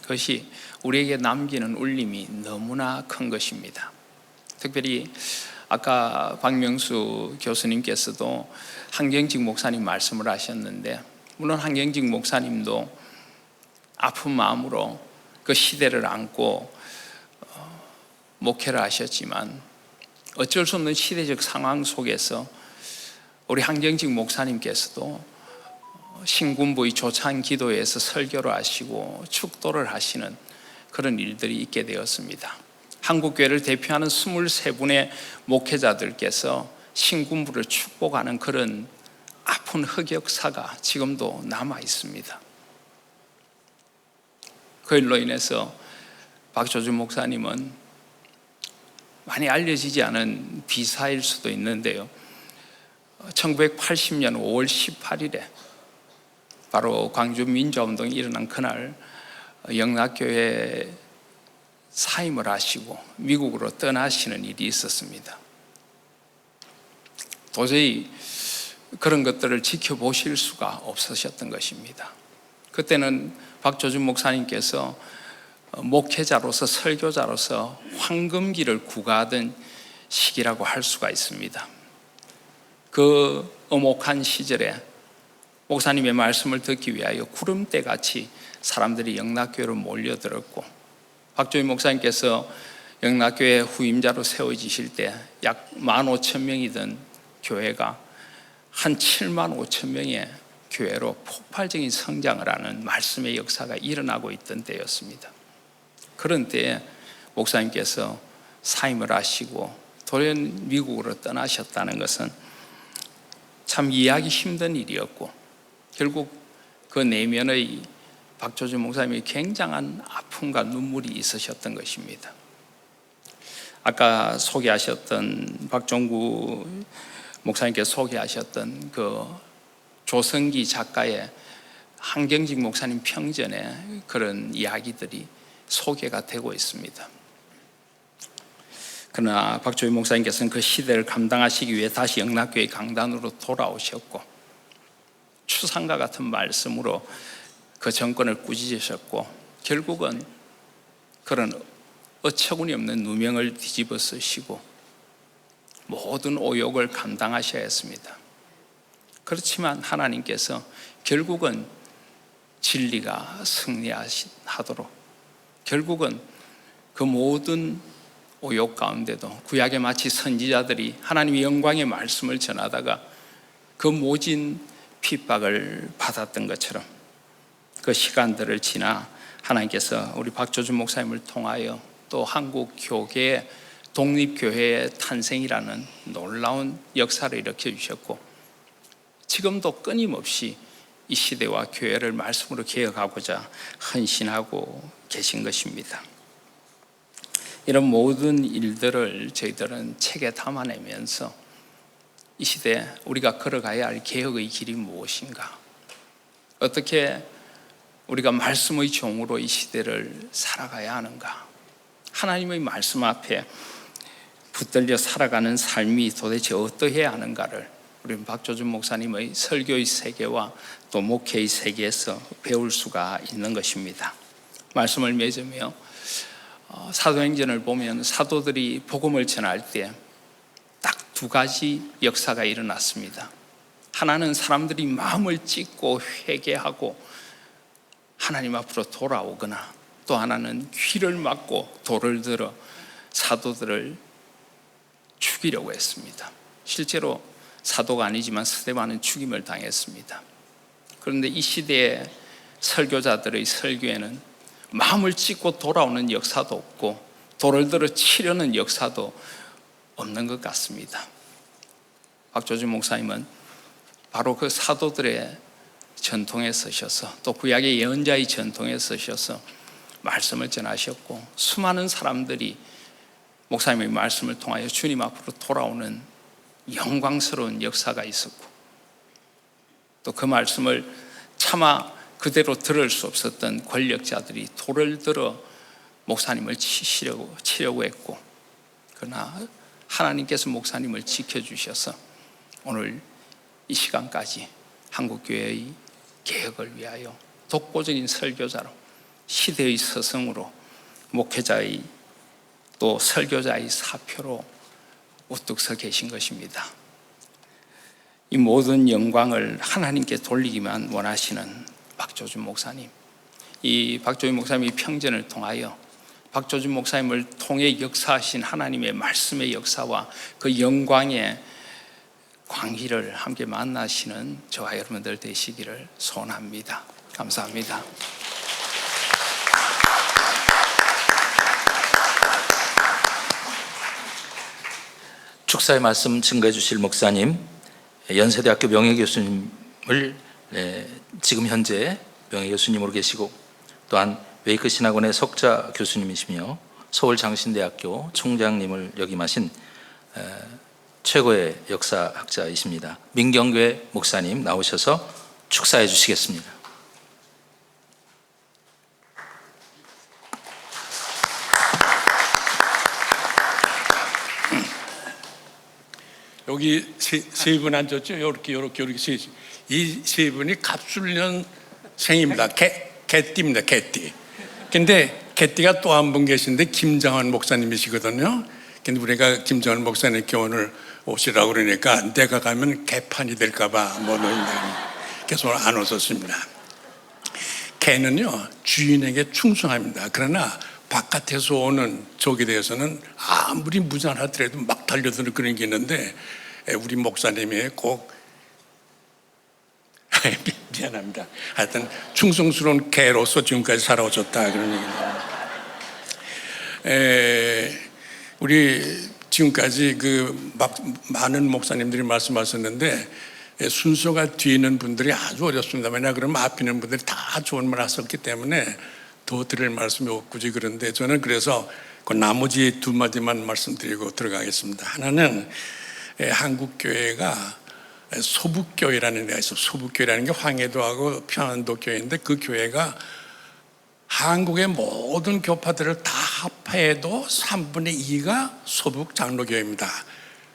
그것이 우리에게 남기는 울림이 너무나 큰 것입니다. 특별히 아까 박명수 교수님께서도 한경직 목사님 말씀을 하셨는데, 물론 한경직 목사님도 아픈 마음으로 그 시대를 안고 목회를 하셨지만 어쩔 수 없는 시대적 상황 속에서 우리 한경직 목사님께서도 신군부의 조찬 기도에서 설교를 하시고 축도를 하시는 그런 일들이 있게 되었습니다. 한국교회를 대표하는 23분의 목회자들께서 신군부를 축복하는 그런 아픈 흑역사가 지금도 남아 있습니다. 그 일로 인해서 박조준 목사님은 많이 알려지지 않은 비사일 수도 있는데요, 1980년 5월 18일에 바로 광주 민주화운동이 일어난 그날 영락교회 사임을 하시고 미국으로 떠나시는 일이 있었습니다. 도저히 그런 것들을 지켜보실 수가 없으셨던 것입니다. 그때는 박조준 목사님께서 목회자로서 설교자로서 황금기를 구가하던 시기라고 할 수가 있습니다. 그 엄혹한 시절에 목사님의 말씀을 듣기 위하여 구름대같이 사람들이 영락교회로 몰려들었고, 박조준 목사님께서 영락교회 후임자로 세워지실 때 약 15,000명이던 교회가 한 75,000명의 교회로 폭발적인 성장을 하는 말씀의 역사가 일어나고 있던 때였습니다. 그런 때에 목사님께서 사임을 하시고 돌연 미국으로 떠나셨다는 것은 참 이해하기 힘든 일이었고, 결국 그 내면의 박조준 목사님이 굉장한 아픔과 눈물이 있으셨던 것입니다. 아까 소개하셨던 박종구 목사님께서 소개하셨던 그 조성기 작가의 한경직 목사님 평전에 그런 이야기들이 소개가 되고 있습니다. 그러나 박조준 목사님께서는 그 시대를 감당하시기 위해 다시 영락교회 강단으로 돌아오셨고, 추상과 같은 말씀으로 그 정권을 꾸짖으셨고, 결국은 그런 어처구니 없는 누명을 뒤집어 쓰시고 모든 오욕을 감당하셔야 했습니다. 그렇지만 하나님께서 결국은 진리가 승리하도록, 결국은 그 모든 오욕 가운데도 구약에 마치 선지자들이 하나님의 영광의 말씀을 전하다가 그 모진 핍박을 받았던 것처럼 그 시간들을 지나 하나님께서 우리 박조준 목사님을 통하여 또 한국 교계의 독립교회의 탄생이라는 놀라운 역사를 일으켜 주셨고, 지금도 끊임없이 이 시대와 교회를 말씀으로 개혁하고자 헌신하고 계신 것입니다. 이런 모든 일들을 저희들은 책에 담아내면서 이 시대에 우리가 걸어가야 할 개혁의 길이 무엇인가, 어떻게 우리가 말씀의 종으로 이 시대를 살아가야 하는가, 하나님의 말씀 앞에 붙들려 살아가는 삶이 도대체 어떠해야 하는가를 우리 박조준 목사님의 설교의 세계와 또 목회의 세계에서 배울 수가 있는 것입니다. 말씀을 맺으며 사도행전을 보면 사도들이 복음을 전할 때 딱 두 가지 역사가 일어났습니다. 하나는 사람들이 마음을 찢고 회개하고 하나님 앞으로 돌아오거나, 또 하나는 귀를 막고 돌을 들어 사도들을 죽이려고 했습니다. 실제로 사도가 아니지만 스데반은 죽임을 당했습니다. 그런데 이 시대의 설교자들의 설교에는 마음을 찢고 돌아오는 역사도 없고 돌을 들어 치려는 역사도 없는 것 같습니다. 박조준 목사님은 바로 그 사도들의 전통에 서셔서 또 구약의 예언자의 전통에 서셔서 말씀을 전하셨고, 수많은 사람들이 목사님의 말씀을 통하여 주님 앞으로 돌아오는 영광스러운 역사가 있었고, 또 그 말씀을 차마 그대로 들을 수 없었던 권력자들이 돌을 들어 목사님을 치려고 했고, 그러나 하나님께서 목사님을 지켜주셔서 오늘 이 시간까지 한국교회의 개혁을 위하여 독보적인 설교자로, 시대의 스승으로, 목회자의 또 설교자의 사표로 우뚝 서 계신 것입니다. 이 모든 영광을 하나님께 돌리기만 원하시는 박조준 목사님, 이 박조준 목사님의 평전을 통하여 박조준 목사님을 통해 역사하신 하나님의 말씀의 역사와 그 영광의 광희를 함께 만나시는 저와 여러분들 되시기를 소원합니다. 감사합니다. 축사의 말씀 증거해 주실 목사님, 연세대학교 명예교수님을 지금 현재 명예교수님으로 계시고, 또한 웨이크 신학원의 석좌 교수님이시며 서울장신대학교 총장님을 역임하신 최고의 역사학자이십니다. 민경괴 목사님 나오셔서 축사해 주시겠습니다. 여기 세 분 앉았죠? 이렇게 이 세 분이 갑술년생입니다. 개띠입니다. 개띠. 근데 개띠가 또 한 분 계신데 김장원 목사님이시거든요. 근데 우리가 김장원 목사님께 오늘 오시라고 그러니까 내가 가면 개판이 될까봐 뭐 계속 안 오셨습니다. 개는요 주인에게 충성합니다. 그러나 바깥에서 오는 적에 대해서는 아무리 무장하더라도 막 달려드는 그런 게 있는데, 우리 목사님이 꼭 미안합니다. 하여튼 충성스러운 개로서 지금까지 살아오셨다 그런 얘기입니다. 우리 지금까지 많은 목사님들이 말씀하셨는데 순서가 뒤에 있는 분들이 아주 어렵습니다. 왜냐 그러면 앞에 있는 분들이 다 좋은 말 하셨기 때문에 더 드릴 말씀이 없고지. 그런데 저는 그래서 그 나머지 두 마디만 말씀드리고 들어가겠습니다. 하나는 한국교회가 소북교회라는 데가 있어요. 소북교회라는 게 황해도하고 평안도 교회인데, 그 교회가 한국의 모든 교파들을 다 합해도 3분의 2가 소북 장로교회입니다.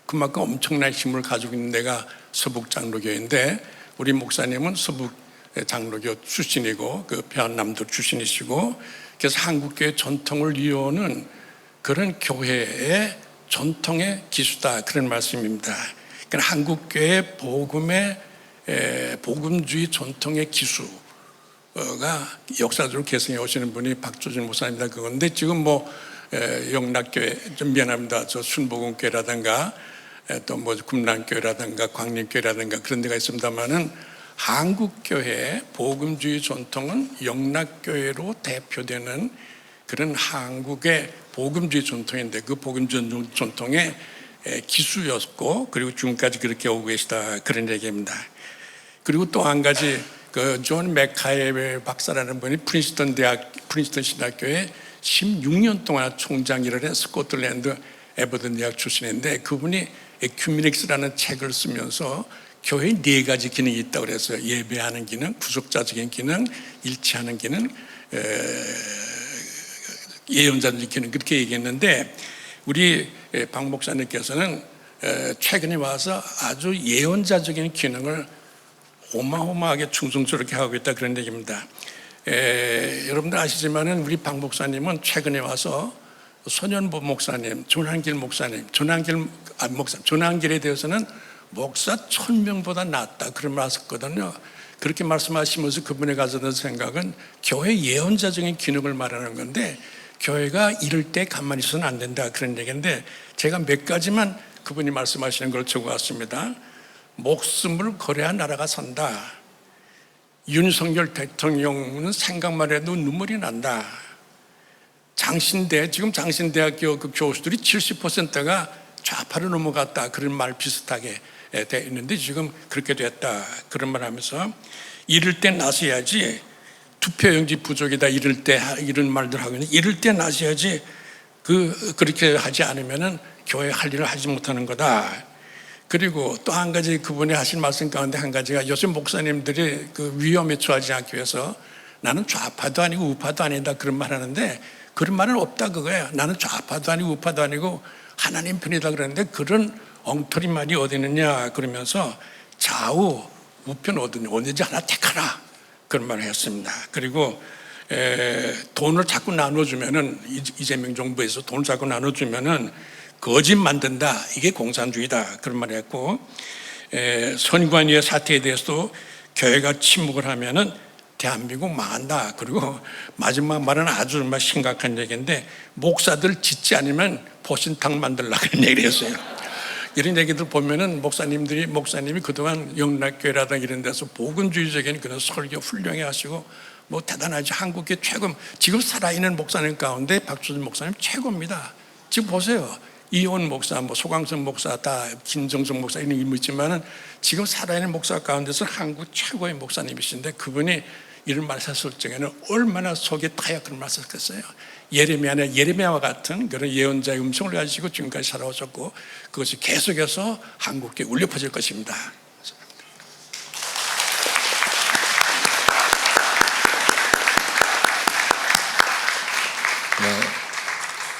그만큼 엄청난 힘을 가지고 있는 데가 소북 장로교회인데, 우리 목사님은 소북 장로교 출신이고 그 평안남도 출신이시고, 그래서 한국교회 전통을 이어오는 그런 교회의 전통의 기수다 그런 말씀입니다. 그러니까 한국교회 복음주의 전통의 기수가 역사적으로 계승해 오시는 분이 박조준 목사입니다. 그건데 지금 영락교회, 좀 미안합니다. 저 순복음교회라든가 또 금남교회라든가 광림교회라든가 그런 데가 있습니다만은, 한국교회 복음주의 전통은 영락교회로 대표되는 그런 한국의 복음주의 전통인데, 그 복음주의 전통의 기수였고, 그리고 지금까지 그렇게 오고 계시다 그런 얘기입니다. 그리고 또 한 가지, 존 맥카이 박사라는 분이 프린스턴 신학교에 16년 동안 총장 일을 한 스코틀랜드 에버든 대학 출신인데, 그분이 에큐미닉스라는 책을 쓰면서 교회에 4가지 기능이 있다고 그랬어요. 예배하는 기능, 구속자적인 기능, 일치하는 기능, 예언자적인 기능, 그렇게 얘기했는데, 우리 박 목사님께서는 최근에 와서 아주 예언자적인 기능을 어마어마하게 충성스럽게 하고 있다 그런 얘기입니다. 여러분들 아시지만은 우리 박 목사님은 최근에 와서 손현보 목사님, 전한길에 대해서는 목사 1000명보다 낫다 그런 말 하셨거든요. 그렇게 말씀하시면서 그분이 가졌던 생각은 교회 예언자적인 기능을 말하는 건데, 교회가 이럴 때 가만히 있어서는 안 된다 그런 얘기인데, 제가 몇 가지만 그분이 말씀하시는 걸 적어왔습니다. 목숨을 걸어야 나라가 산다. 윤석열 대통령은 생각만 해도 눈물이 난다. 지금 장신대학교 그 교수들이 70%가 좌파로 넘어갔다 그런 말 비슷하게 돼 있는데, 지금 그렇게 됐다 그런 말 하면서, 이럴 때 나서야지, 투표용지 부족이다 이런 말들 하고 있는데, 이럴 때 나서야지, 그렇게 하지 않으면은 교회 할 일을 하지 못하는 거다. 그리고 또 한 가지 그분이 하신 말씀 가운데 한 가지가, 요즘 목사님들이 그 위험에 처하지 않기 위해서 나는 좌파도 아니고 우파도 아니다 그런 말 하는데, 그런 말은 없다 그거예요. 나는 좌파도 아니고 우파도 아니고 하나님 편이다 그러는데, 그런 엉터리 말이 어디 있느냐 그러면서 좌우 우편 어디든지 하나 택하라 그런 말을 했습니다. 그리고 돈을 자꾸 나눠주면은, 이재명 정부에서 돈을 자꾸 나눠주면은 거짓 만든다, 이게 공산주의다 그런 말을 했고, 선관위의 사태에 대해서도 교회가 침묵을 하면은 대한민국 망한다. 그리고 마지막 말은 아주 정말 심각한 얘기인데, 목사들 짓지 않으면 보신탕 만들라 그런 얘기를 했어요. 이런 얘기들 보면은 목사님이 그동안 영락교회라든가 이런 데서 복음주의적인 그런 설교 훌륭히 하시고 대단하지. 한국의 최고, 지금 살아있는 목사님 가운데 박조준 목사님 최고입니다. 지금 보세요. 이혼 목사, 소강성 목사, 다 김정성 목사 이런 이름 있지만은 지금 살아있는 목사 가운데서 한국 최고의 목사님이신데 그분이 이런 말씀하실 적에는 얼마나 속이 타야 그런 말씀하셨겠어요. 예레미야와 같은 그런 예언자의 음성을 가지고 지금까지 살아오셨고 그것이 계속해서 한국에 울려 퍼질 것입니다.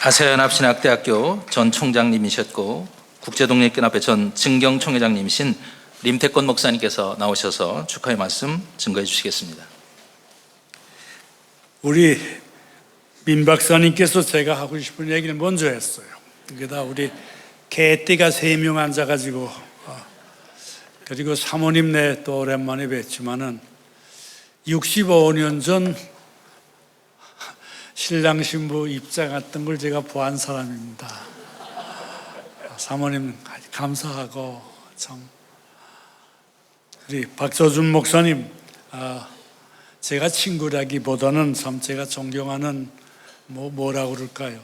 아시아연합신학대학교 전 총장님이셨고 국제독립연합회 전 증경총회장님이신 림태권 목사님께서 나오셔서 축하의 말씀 증거해 주시겠습니다. 우리 민 박사님께서 제가 하고 싶은 얘기를 먼저 했어요. 그러다 우리 개띠가 3명 앉아가지고 그리고 사모님네 또 오랜만에 뵀지만은 65년 전 신랑 신부 입장했던 걸 제가 보한 사람입니다. 사모님 감사하고 참 우리 박조준 목사님 제가 친구라기보다는 참 제가 존경하는 뭐라고 그럴까요?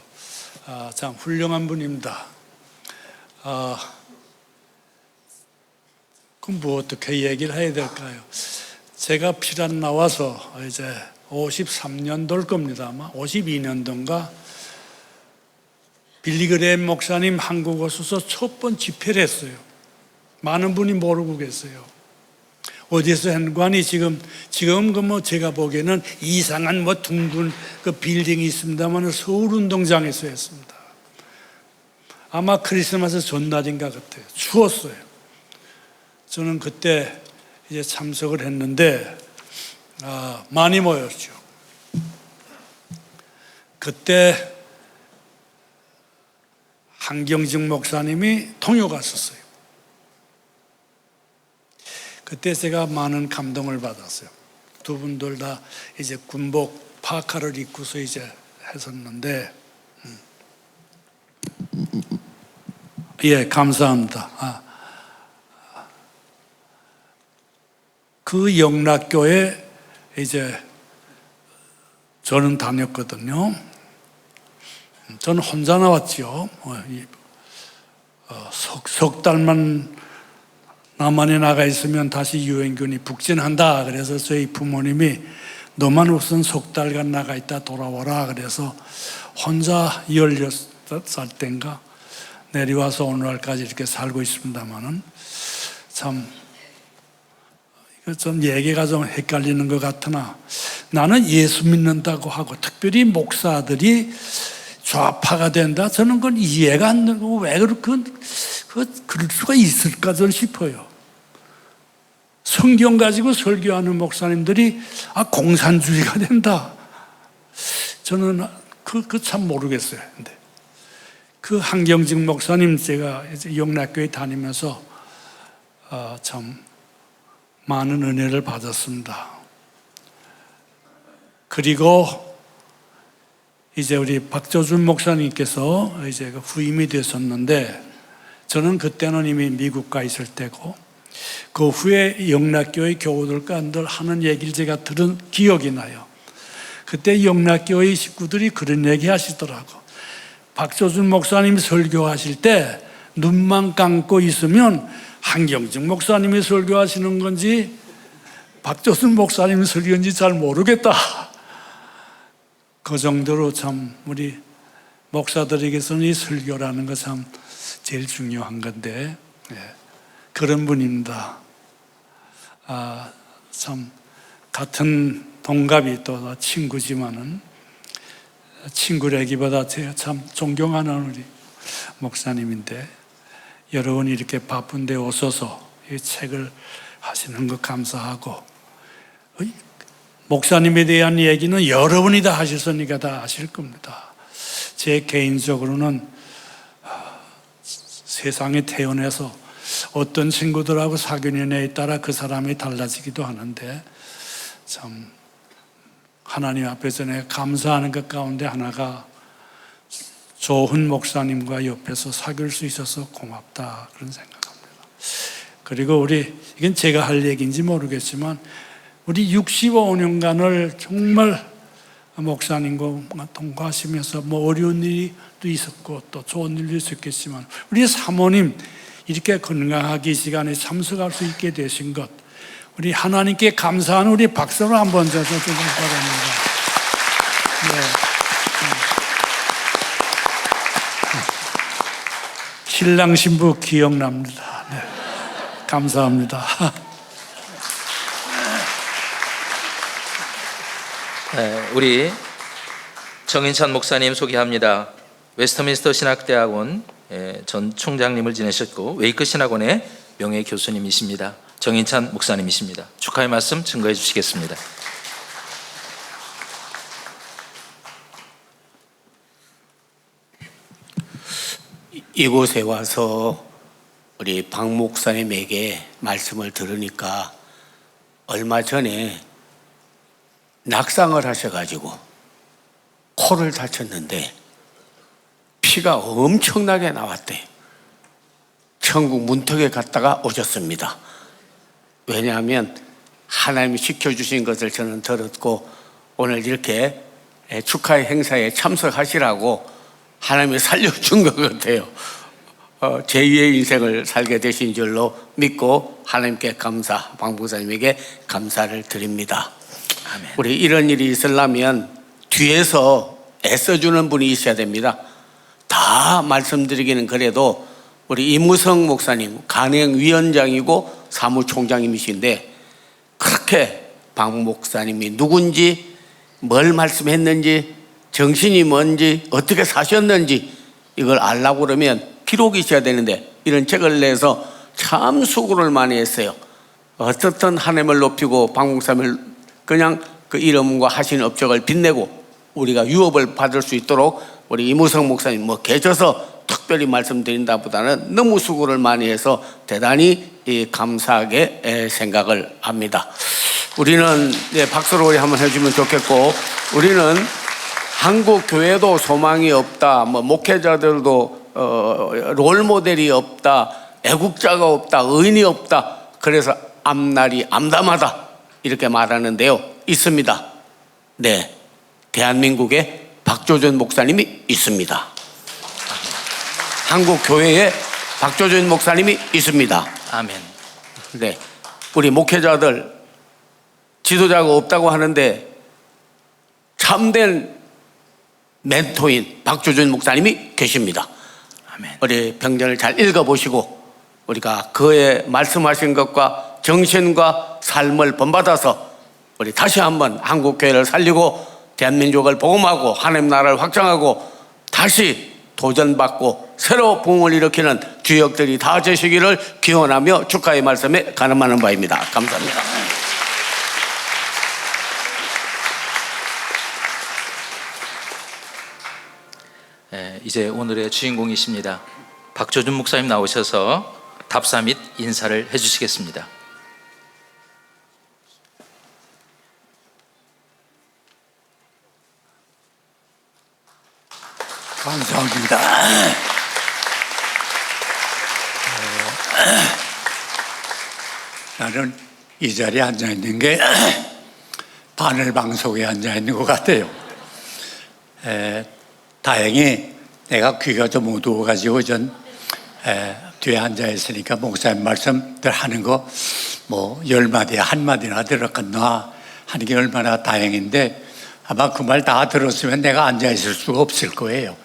참 훌륭한 분입니다. 그럼 뭐 어떻게 얘기를 해야 될까요? 제가 피란 나와서 이제 53년도일 겁니다. 아마 52년도인가 빌리그레임 목사님 한국 오셔서 첫 번 집회를 했어요. 많은 분이 모르고 계세요. 어디서 현관이 지금 제가 보기에는 이상한 둥근 그 빌딩이 있습니다만 서울운동장에서 했습니다. 아마 크리스마스 전날인가 같아요. 추웠어요. 저는 그때 이제 참석을 했는데 많이 모였죠. 그때 한경직 목사님이 통역 왔었어요. 그때 제가 많은 감동을 받았어요. 두 분들 다 이제 군복 파카를 입고서 이제 했었는데, 예, 감사합니다. 그 영락교회 이제 저는 다녔거든요. 저는 혼자 나왔죠. 석 달만 남한에 나가 있으면 다시 유엔군이 북진한다. 그래서 저희 부모님이 너만 우선 석 달간 나가 있다 돌아와라. 그래서 혼자 16살 때인가 내려와서 오늘날까지 이렇게 살고 있습니다만은 참 좀 얘기가 좀 헷갈리는 것 같으나 나는 예수 믿는다고 하고 특별히 목사들이 좌파가 된다. 저는 그건 이해가 안 되고 왜 그럴 수가 있을까 저는 싶어요. 성경 가지고 설교하는 목사님들이 공산주의가 된다. 저는 그 참 모르겠어요. 근데 그 한경직 목사님 제가 이제 영락교회 다니면서 참 많은 은혜를 받았습니다. 그리고 이제 우리 박조준 목사님께서 이제 후임이 됐었는데 저는 그때는 이미 미국 가 있을 때고 그 후에 영락교회 교우들과 늘 하는 얘기를 제가 들은 기억이 나요. 그때 영락교회 식구들이 그런 얘기 하시더라고. 박조준 목사님이 설교하실 때 눈만 감고 있으면 한경직 목사님이 설교하시는 건지 박조준 목사님이 설교인지 잘 모르겠다. 그 정도로 참 우리 목사들에게서는 이 설교라는 것 참 제일 중요한 건데 그런 분입니다. 참 같은 동갑이 또 친구지만은 친구라기보다 제가 참 존경하는 우리 목사님인데 여러분이 이렇게 바쁜데 오셔서 이 책을 하시는 것 감사하고 목사님에 대한 얘기는 여러분이 다 하셨으니까 다 아실 겁니다. 제 개인적으로는 세상에 태어나서 어떤 친구들하고 사귀느냐에 따라 그 사람이 달라지기도 하는데 참 하나님 앞에서 내가 감사하는 것 가운데 하나가 좋은 목사님과 옆에서 사귈 수 있어서 고맙다 그런 생각합니다. 그리고 이건 제가 할 얘기인지 모르겠지만 우리 65년간을 정말 목사님과 통과하시면서 뭐 어려운 일도 있었고 또 좋은 일도 있었겠지만 우리 사모님 이렇게 건강하게 이 시간에 참석할 수 있게 되신 것 우리 하나님께 감사하는 우리 박수로 한번 좀 바랍니다. 네. 신랑 신부 기억납니다. 네. 감사합니다. 우리 정인찬 목사님 소개합니다. 웨스터민스터 신학대학원 전 총장님을 지내셨고 웨이크 신학원의 명예 교수님이십니다. 정인찬 목사님이십니다. 축하의 말씀 증거해 주시겠습니다. 이곳에 와서 우리 박 목사님에게 말씀을 들으니까 얼마 전에 낙상을 하셔가지고 코를 다쳤는데 피가 엄청나게 나왔대요. 천국 문턱에 갔다가 오셨습니다. 왜냐하면 하나님이 시켜주신 것을 저는 들었고 오늘 이렇게 축하의 행사에 참석하시라고 하나님이 살려준 것 같아요. 제2의 인생을 살게 되신 줄로 믿고 하나님께 감사, 박 목사님에게 감사를 드립니다. 아멘. 우리 이런 일이 있으려면 뒤에서 애써주는 분이 있어야 됩니다. 다 말씀드리기는 그래도 우리 이무성 목사님 간행위원장이고 사무총장님이신데 그렇게 박 목사님이 누군지 뭘 말씀했는지 정신이 뭔지 어떻게 사셨는지 이걸 알라고 그러면 기록이 있어야 되는데 이런 책을 내서 참 수고를 많이 했어요. 어떻든 하나님을 높이고 박 목사님을 그냥 그 이름과 하신 업적을 빛내고 우리가 유업을 받을 수 있도록 우리 이무성 목사님 뭐 계셔서 특별히 말씀드린다 보다는 너무 수고를 많이 해서 대단히 감사하게 생각을 합니다. 우리는 박수로 우리 한번 해주면 좋겠고 우리는 한국 교회도 소망이 없다, 뭐 목회자들도 롤모델이 없다, 애국자가 없다, 의인이 없다. 그래서 앞날이 암담하다 이렇게 말하는데요. 있습니다. 네, 대한민국에 박조준 목사님이 있습니다. 한국 교회에 박조준 목사님이 있습니다. 아멘. 네, 우리 목회자들 지도자가 없다고 하는데 참된 멘토인 박조준 목사님이 계십니다. 아멘. 우리 병전을 잘 읽어보시고 우리가 그의 말씀하신 것과 정신과 삶을 본받아서 우리 다시 한번 한국교회를 살리고 대한민국을 복음하고 하나님 나라를 확장하고 다시 도전받고 새로 부흥을 일으키는 주역들이 다 되시기를 기원하며 축하의 말씀에 간음하는 바입니다. 감사합니다. 이제 오늘의 주인공이십니다. 박조준 목사님 나오셔서 답사 및 인사를 해주시겠습니다. 감사합니다. 나는 이 자리에 앉아 있는 게 바늘 방송에 앉아 있는 것 같아요. 다행히 내가 귀가 좀 어두워가지고 뒤에 앉아 있으니까 목사님 말씀들 하는 거 뭐 10마디 한마디나 들었겠나 하는 게 얼마나 다행인데 아마 그 말 다 들었으면 내가 앉아 있을 수가 없을 거예요.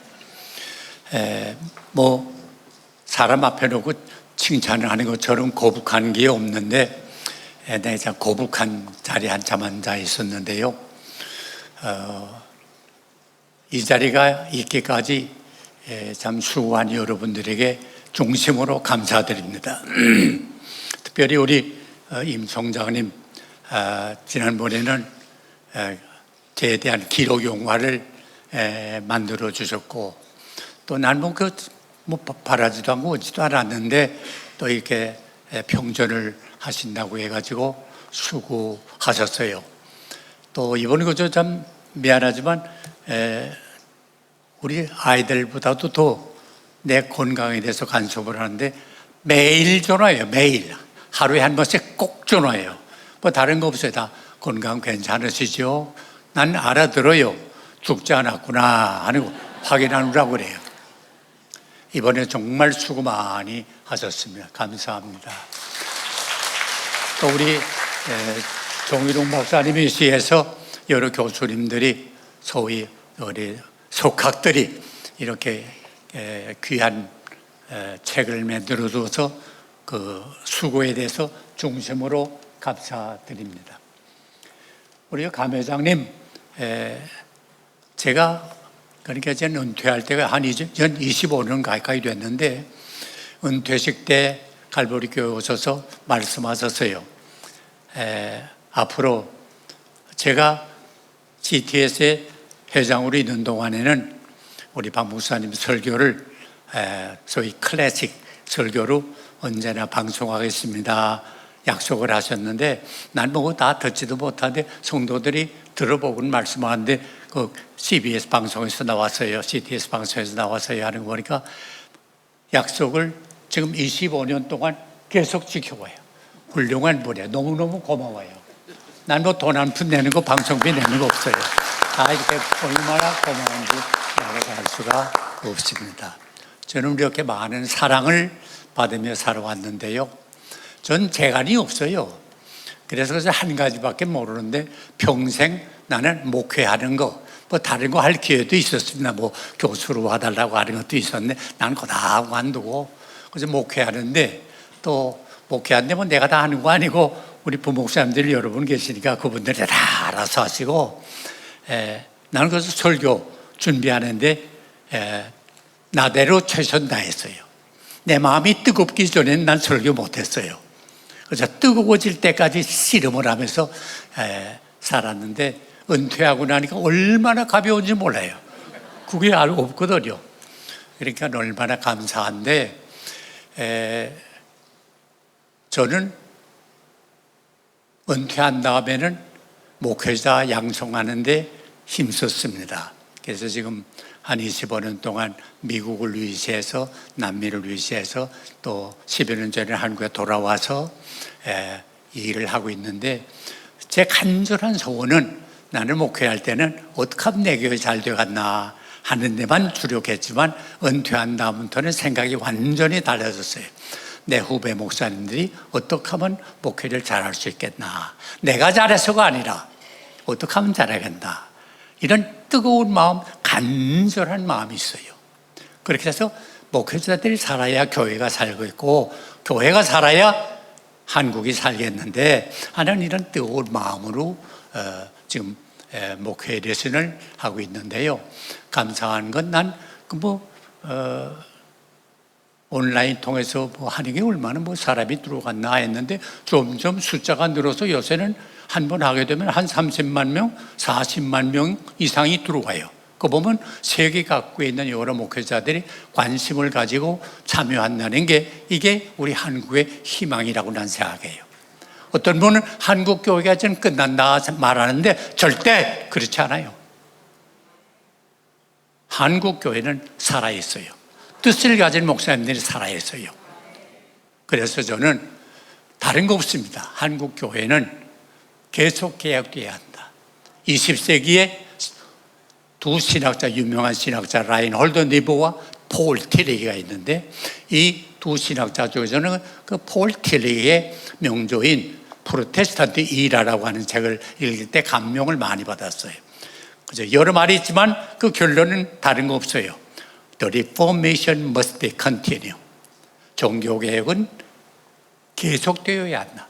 뭐 사람 앞에 놓고 칭찬을 하는 것처럼 거북한 게 없는데 내가 거북한 자리에 한참 앉아 있었는데요. 이 자리가 있기까지 참 수고한 여러분들에게 중심으로 감사드립니다. 특별히 우리 임 총장님 지난번에는 저에 대한 기록 용화를 만들어 주셨고 또 난 뭐 바라지도 않고 오지도 않았는데 또 이렇게 평전을 하신다고 해가지고 수고하셨어요. 또 이번에 그저 참 미안하지만 우리 아이들보다도 더 내 건강에 대해서 간섭을 하는데 매일 전화해요. 매일 하루에 한 번씩 꼭 전화해요. 뭐 다른 거 없어요. 다 건강 괜찮으시죠? 난 알아들어요. 죽지 않았구나 하는 거 확인하느라고 그래요. 이번에 정말 수고 많이 하셨습니다. 감사합니다. 또 우리 정일웅 박사님에 의해서 여러 교수님들이 소위 우리 속학들이 이렇게 귀한 책을 만들어줘서 그 수고에 대해서 중심으로 감사드립니다. 우리 감 회장님, 제가 그러니까 전 은퇴할 때가 한 25년 가까이 됐는데 은퇴식 때 갈보리 교회 오셔서 말씀하셨어요. 앞으로 제가 GTS의 회장으로 있는 동안에는 우리 박 목사님 설교를 소위 클래식 설교로 언제나 방송하겠습니다. 약속을 하셨는데 난 뭐 다 듣지도 못하는데 성도들이 들어보고는 말씀하는데 그 CBS 방송에서 나왔어요. CTS 방송에서 나왔어요 하는 거 보니까 약속을 지금 25년 동안 계속 지켜봐요. 훌륭한 분이에요. 너무너무 고마워요. 난 뭐 돈 한 푼 내는 거 방송비 내는 거 없어요. 이렇게 얼마나 고마운지 말할 수가 없습니다. 저는 이렇게 많은 사랑을 받으며 살아왔는데요. 전 재간이 없어요. 그래서 한 가지밖에 모르는데 평생 나는 목회하는 거, 뭐 다른 거 할 기회도 있었습니다. 뭐 교수로 와달라고 하는 것도 있었는데 나는 그거 다 관두고 그래서 목회하는데 또 목회하는데 뭐 내가 다 하는 거 아니고 우리 부목사님들 여러분 계시니까 그분들이 다 알아서 하시고 나는 그래서 설교 준비하는데 나대로 최선 다했어요. 내 마음이 뜨겁기 전에는 난 설교 못했어요. 그래서 뜨거워질 때까지 씨름을 하면서 살았는데 은퇴하고 나니까 얼마나 가벼운지 몰라요. 그게 알고 없거든요. 그러니까 얼마나 감사한데 저는 은퇴한 다음에는 목회자 양성하는데 힘썼습니다. 그래서 지금 한 25년 동안 미국을 위시해서 남미를 위시해서 또 10여 년 전에 한국에 돌아와서 일을 하고 있는데 제 간절한 소원은 나는 목회할 때는 어떻게 하면 내 교회 잘 되겠나 하는 데만 주력했지만 은퇴한 다음부터는 생각이 완전히 달라졌어요. 내 후배 목사님들이 어떻게 하면 목회를 잘할 수 있겠나. 내가 잘해서가 아니라 어떻게 하면 잘하겠나. 이런 뜨거운 마음, 간절한 마음이 있어요. 그렇게 해서 목회자들이 살아야 교회가 살고 있고 교회가 살아야 한국이 살겠는데 하는 이런 뜨거운 마음으로 지금 목회 레슨을 하고 있는데요. 감사한 건 난 온라인 통해서 뭐 하는 게 얼마나 뭐 사람이 들어갔나 했는데 점점 숫자가 늘어서 요새는 한 번 하게 되면 한 30만 명, 40만 명 이상이 들어와요. 그 보면 세계 각국에 있는 여러 목회자들이 관심을 가지고 참여한다는 게 이게 우리 한국의 희망이라고 난 생각해요. 어떤 분은 한국 교회가 좀 끝난다 말하는데 절대 그렇지 않아요. 한국 교회는 살아있어요. 뜻을 가진 목사님들이 살아있어요. 그래서 저는 다른 거 없습니다. 한국 교회는 계속 개혁돼야 한다. 20세기에 두 신학자, 유명한 신학자 라인홀드 니보와 폴 틸리기가 있는데 이 두 신학자 중에서는 그 폴 틸리기의 명조인 프로테스탄트 이라라고 하는 책을 읽을 때 감명을 많이 받았어요. 그래서 여러 말이 있지만 그 결론은 다른 거 없어요. The reformation must be continue. 종교개혁은 계속되어야 한다.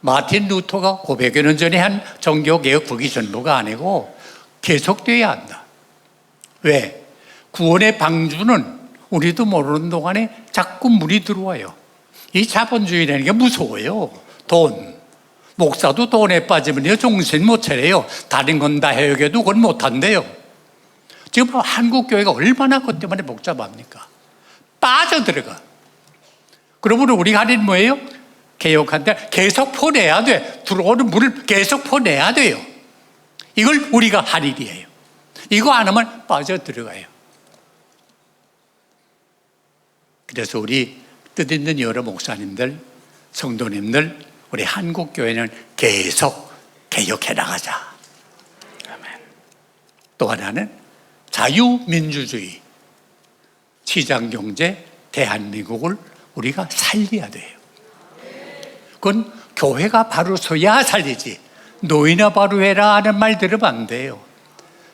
마틴 루터가 500여 년 전에 한 종교개혁 그게 전부가 아니고 계속되어야 한다. 왜? 구원의 방주는 우리도 모르는 동안에 자꾸 물이 들어와요. 이 자본주의라는 게 무서워요. 돈. 목사도 돈에 빠지면 정신 못 차려요. 다른 건 다 해결해도 그건 못한대요. 지금 한국 교회가 얼마나 그것 때문에 복잡합니까? 빠져들어가. 그러면 우리가 하는 뭐예요? 개혁한데 계속 퍼내야 돼. 들어오는 물을 계속 퍼내야 돼요. 이걸 우리가 할 일이에요. 이거 안 하면 빠져들어가요. 그래서 우리 뜻있는 여러 목사님들, 성도님들, 우리 한국 교회는 계속 개혁해 나가자. 아멘. 또 하나는 자유민주주의, 시장경제, 대한민국을 우리가 살려야 돼요. 그건 교회가 바로 서야 살리지, 노인아 바로 해라 하는 말 들으면 안 돼요.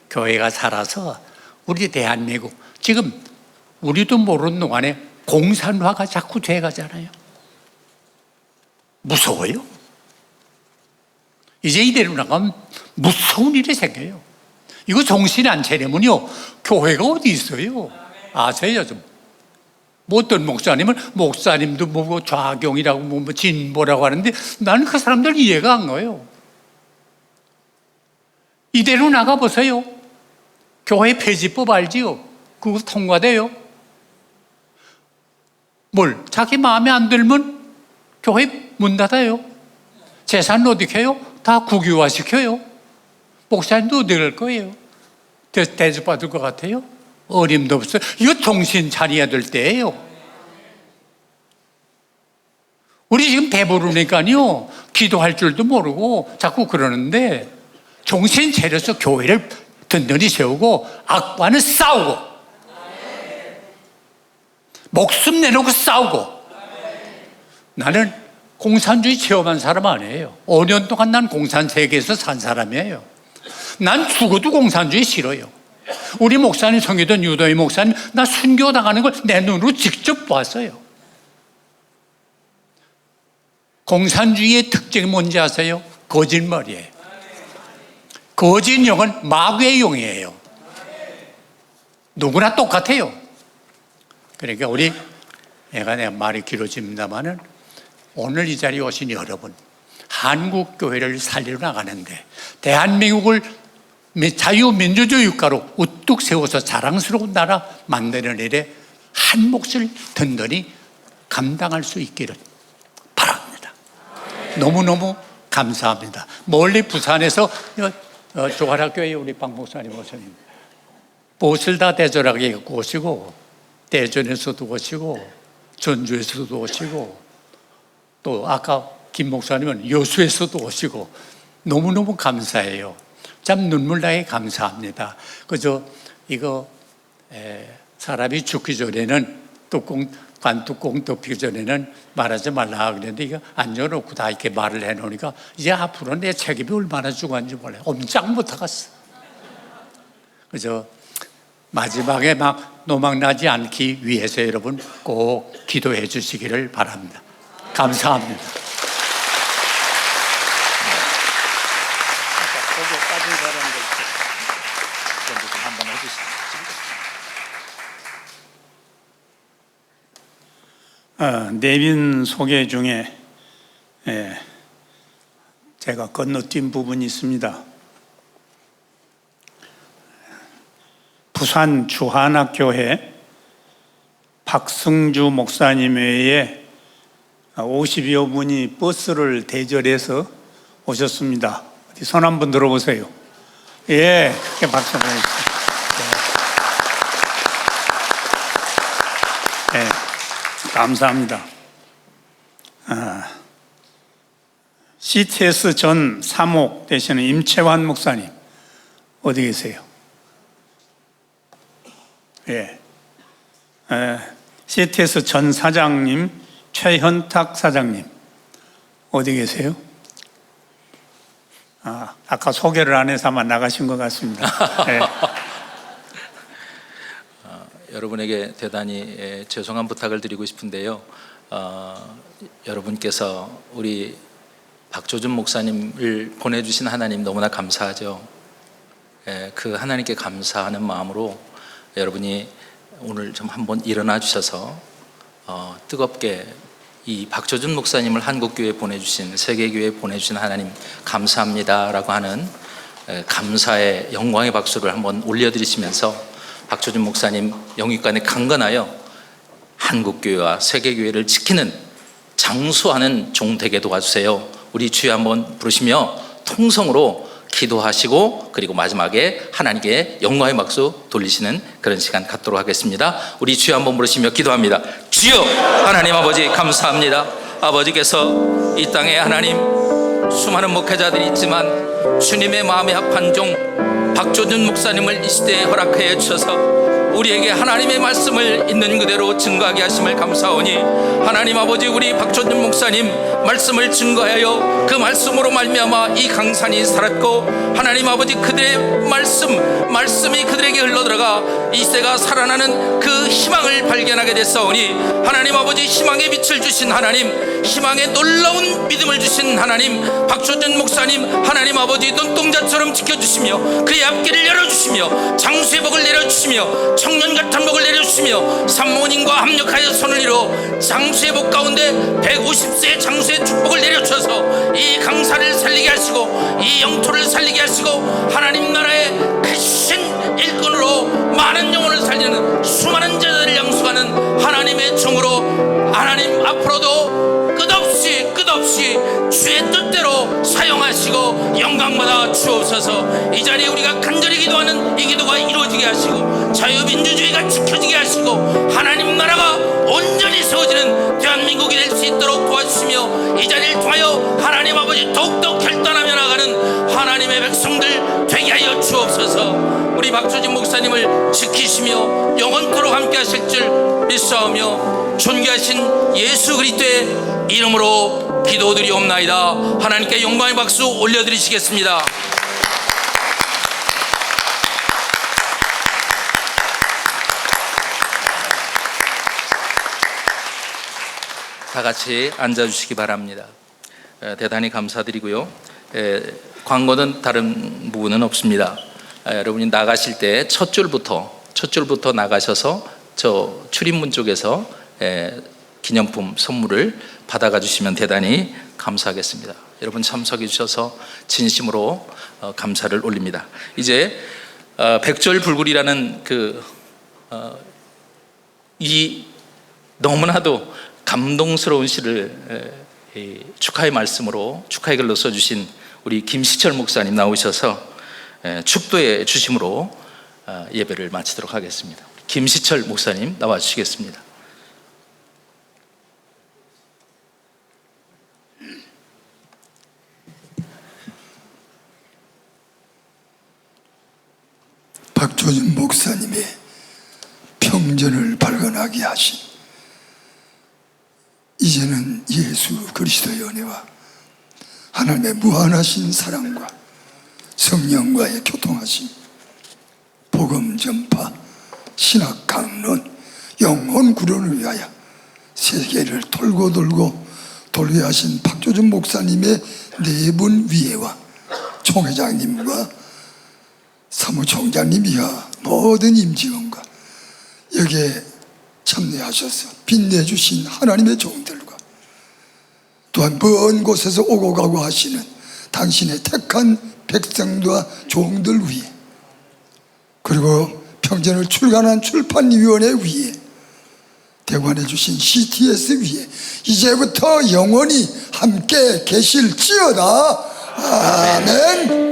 교회가 살아서 우리 대한민국, 지금 우리도 모르는 동안에 공산화가 자꾸 돼가잖아요. 무서워요. 이제 이대로 나가면 무서운 일이 생겨요. 이거 정신 안 차리면요, 교회가 어디 있어요? 아세요? 좀. 뭐 어떤 목사님은 목사님도 뭐 좌경이라고 뭐 진보라고 하는데 나는 그 사람들 이해가 안 가요. 이대로 나가보세요. 교회 폐지법 알지요? 그거 통과돼요. 뭘 자기 마음에 안 들면 교회 문 닫아요. 재산 어떻게 해요? 다 국유화 시켜요. 목사님도 어디 갈 거예요? 대접받을 것 같아요? 어림도 없어요. 이거 정신 차려야 될 때예요. 우리 지금 배부르니까요, 기도할 줄도 모르고 자꾸 그러는데, 정신 차려서 교회를 든든히 세우고 악과는 싸우고, 목숨 내놓고 싸우고. 나는 공산주의 체험한 사람 아니에요. 5년 동안 난 공산 세계에서 산 사람이에요. 난 죽어도 공산주의 싫어요. 우리 목사님, 성유던 유도희 목사님, 나 순교 당하는 걸 내 눈으로 직접 봤어요. 공산주의의 특징이 뭔지 아세요? 거짓말이에요. 거짓용은 마귀의 용이에요. 누구나 똑같아요. 그러니까 우리, 내가 말이 길어집니다만은, 오늘 이 자리에 오신 여러분, 한국 교회를 살리러 나가는데 대한민국을 자유민주주의 국가로 우뚝 세워서 자랑스러운 나라 만드는 일에 한 몫을 든든히 감당할 수 있기를 바랍니다. 너무너무 감사합니다. 멀리 부산에서 조가락교회 우리 박 목사님 오셨는데 옷을 다 대절하게 입고 오시고, 대전에서도 오시고, 전주에서도 오시고, 또 아까 김 목사님은 여수에서도 오시고, 너무너무 감사해요. 참 눈물 나게 감사합니다. 그저 이거 사람이 죽기 전에는 관뚜껑 덮이기 전에는 말하지 말라 그랬는데, 이거 안 열어놓고 다 이렇게 말을 해놓으니까 이제 앞으로 내 책임이 얼마나 중요한지 몰라요. 엄청 못하겠어. 그저 마지막에 막 노망나지 않기 위해서 여러분 꼭 기도해 주시기를 바랍니다. 감사합니다. 내빈 소개 중에 제가 건너뛴 부분이 있습니다. 부산 주한학교회 박승주 목사님 외에 50여 분이 버스를 대절해서 오셨습니다. 손 한번 들어보세요. 예, 그렇게 박수 보내주세요. 네. 네, 감사합니다. CTS 전 사목 되시는 임채환 목사님 어디 계세요? 예. CTS 전 사장님 최현탁 사장님 어디 계세요? 아까 소개를 안 해서 아마 나가신 것 같습니다. 네. 여러분에게 대단히 죄송한 부탁을 드리고 싶은데요. 여러분께서 우리 박조준 목사님을 보내주신 하나님 너무나 감사하죠. 그 하나님께 감사하는 마음으로 여러분이 오늘 좀 한번 일어나 주셔서 뜨겁게 이 박조준 목사님을 한국교회에 보내주신, 세계교회에 보내주신 하나님 감사합니다라고 하는 감사의 영광의 박수를 한번 올려드리시면서 박조준 목사님 영육간에 강건하여 한국교회와 세계교회를 지키는 장수하는 종 되게 도와주세요. 우리 주여 한번 부르시며 통성으로 기도하시고, 그리고 마지막에 하나님께 영광의 박수 돌리시는 그런 시간 갖도록 하겠습니다. 우리 주여 한번 부르시며 기도합니다. 주여 하나님 아버지 감사합니다. 아버지께서 이 땅에 하나님 수많은 목회자들이 있지만 주님의 마음에 합한 종 박조준 목사님을 이 시대에 허락하여 주셔서 우리에게 하나님의 말씀을 있는 그대로 증거하게 하심을 감사하오니, 하나님 아버지, 우리 박조준 목사님 말씀을 증거하여 그 말씀으로 말미암아 이 강산이 살았고, 하나님 아버지, 그들의 말씀이 그들에게 흘러들어가 이 시대가 살아나는 그 희망을 발견하게 됐사오니, 하나님 아버지, 희망의 빛을 주신 하나님, 희망의 놀라운 믿음을 주신 하나님, 박조준 목사님 하나님 아버지 눈동자처럼 지켜주시며 그의 앞길을 열어주시며 장수의 복을 내려주시며 청년 같은 복을 내려주시며 산모님과 합력하여 손을 이루어 장수의 복 가운데 150세의 장수의 축복을 내려주셔서 이 강사를 살리게 하시고 이 영토를 살리게 하시고 하나님 나라의 크신 일꾼으로 많은 영혼을 살리는 수많은 제자들을 양수하는 하나님의 종으로 하나님 앞으로도 끝없이 주의 뜻대로 사용하시고 영광받아 주옵소서. 이 자리에 우리가 간절히 기도하는 이 기도가 이루어지게 하시고 자유민주주의가 지켜지게 하시고 하나님 나라가 온전히 세워지는 대한민국이 될 수 있도록 도와주시며, 이 자리를 통하여 하나님 아버지 더욱더 결단하며 나가는 하나님의 백성들 되게 하여 주옵소서. 우리 박조진 목사님을 지키시며 영원토록 함께 하실 줄 믿사오며 존귀하신 예수 그리스도의 이름으로 기도드리옵나이다. 하나님께 영광의 박수 올려드리시겠습니다. 다 같이 앉아주시기 바랍니다. 대단히 감사드리고요. 광고는 다른 부분은 없습니다. 여러분이 나가실 때 첫 줄부터 나가셔서 저 출입문 쪽에서 기념품 선물을 받아가 주시면 대단히 감사하겠습니다. 여러분 참석해 주셔서 진심으로 감사를 올립니다. 이제 백절불굴이라는 이 너무나도 감동스러운 시를 축하의 말씀으로 축하의 글로 써주신 우리 김시철 목사님 나오셔서 축도의 주심으로 예배를 마치도록 하겠습니다. 김시철 목사님 나와주시겠습니다. 박조준 목사님의 평전을 발견하게 하신, 이제는 예수 그리스도의 은혜와 하나님의 무한하신 사랑과 성령과의 교통하심, 복음 전파, 신학 강론, 영혼 구원을 위하여 세계를 돌고 돌게 하신 박조준 목사님의 네 분 위에와 총회장님과 사무총장님 이하 모든 임직원과 여기에 참여하셔서 빛내주신 하나님의 종들과 또한 먼 곳에서 오고 가고 하시는 당신의 택한 백성과 종들 위에, 그리고 평전을 출간한 출판위원회 위에, 대관해 주신 CTS 위에 이제부터 영원히 함께 계실지어다. 아멘.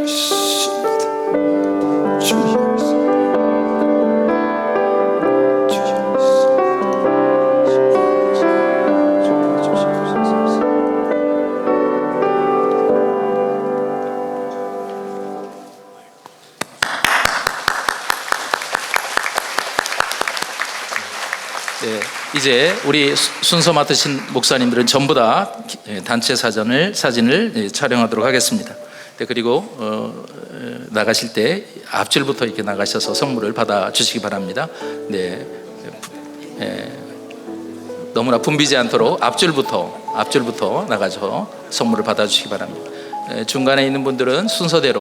이제 우리 순서 맡으신 목사님들은 전부 다 단체 사진을 촬영하도록 하겠습니다. 그리고 나가실 때 앞줄부터 이렇게 나가셔서 선물을 받아 주시기 바랍니다. 너무나 붐비지 않도록 앞줄부터 나가서 선물을 받아 주시기 바랍니다. 중간에 있는 분들은 순서대로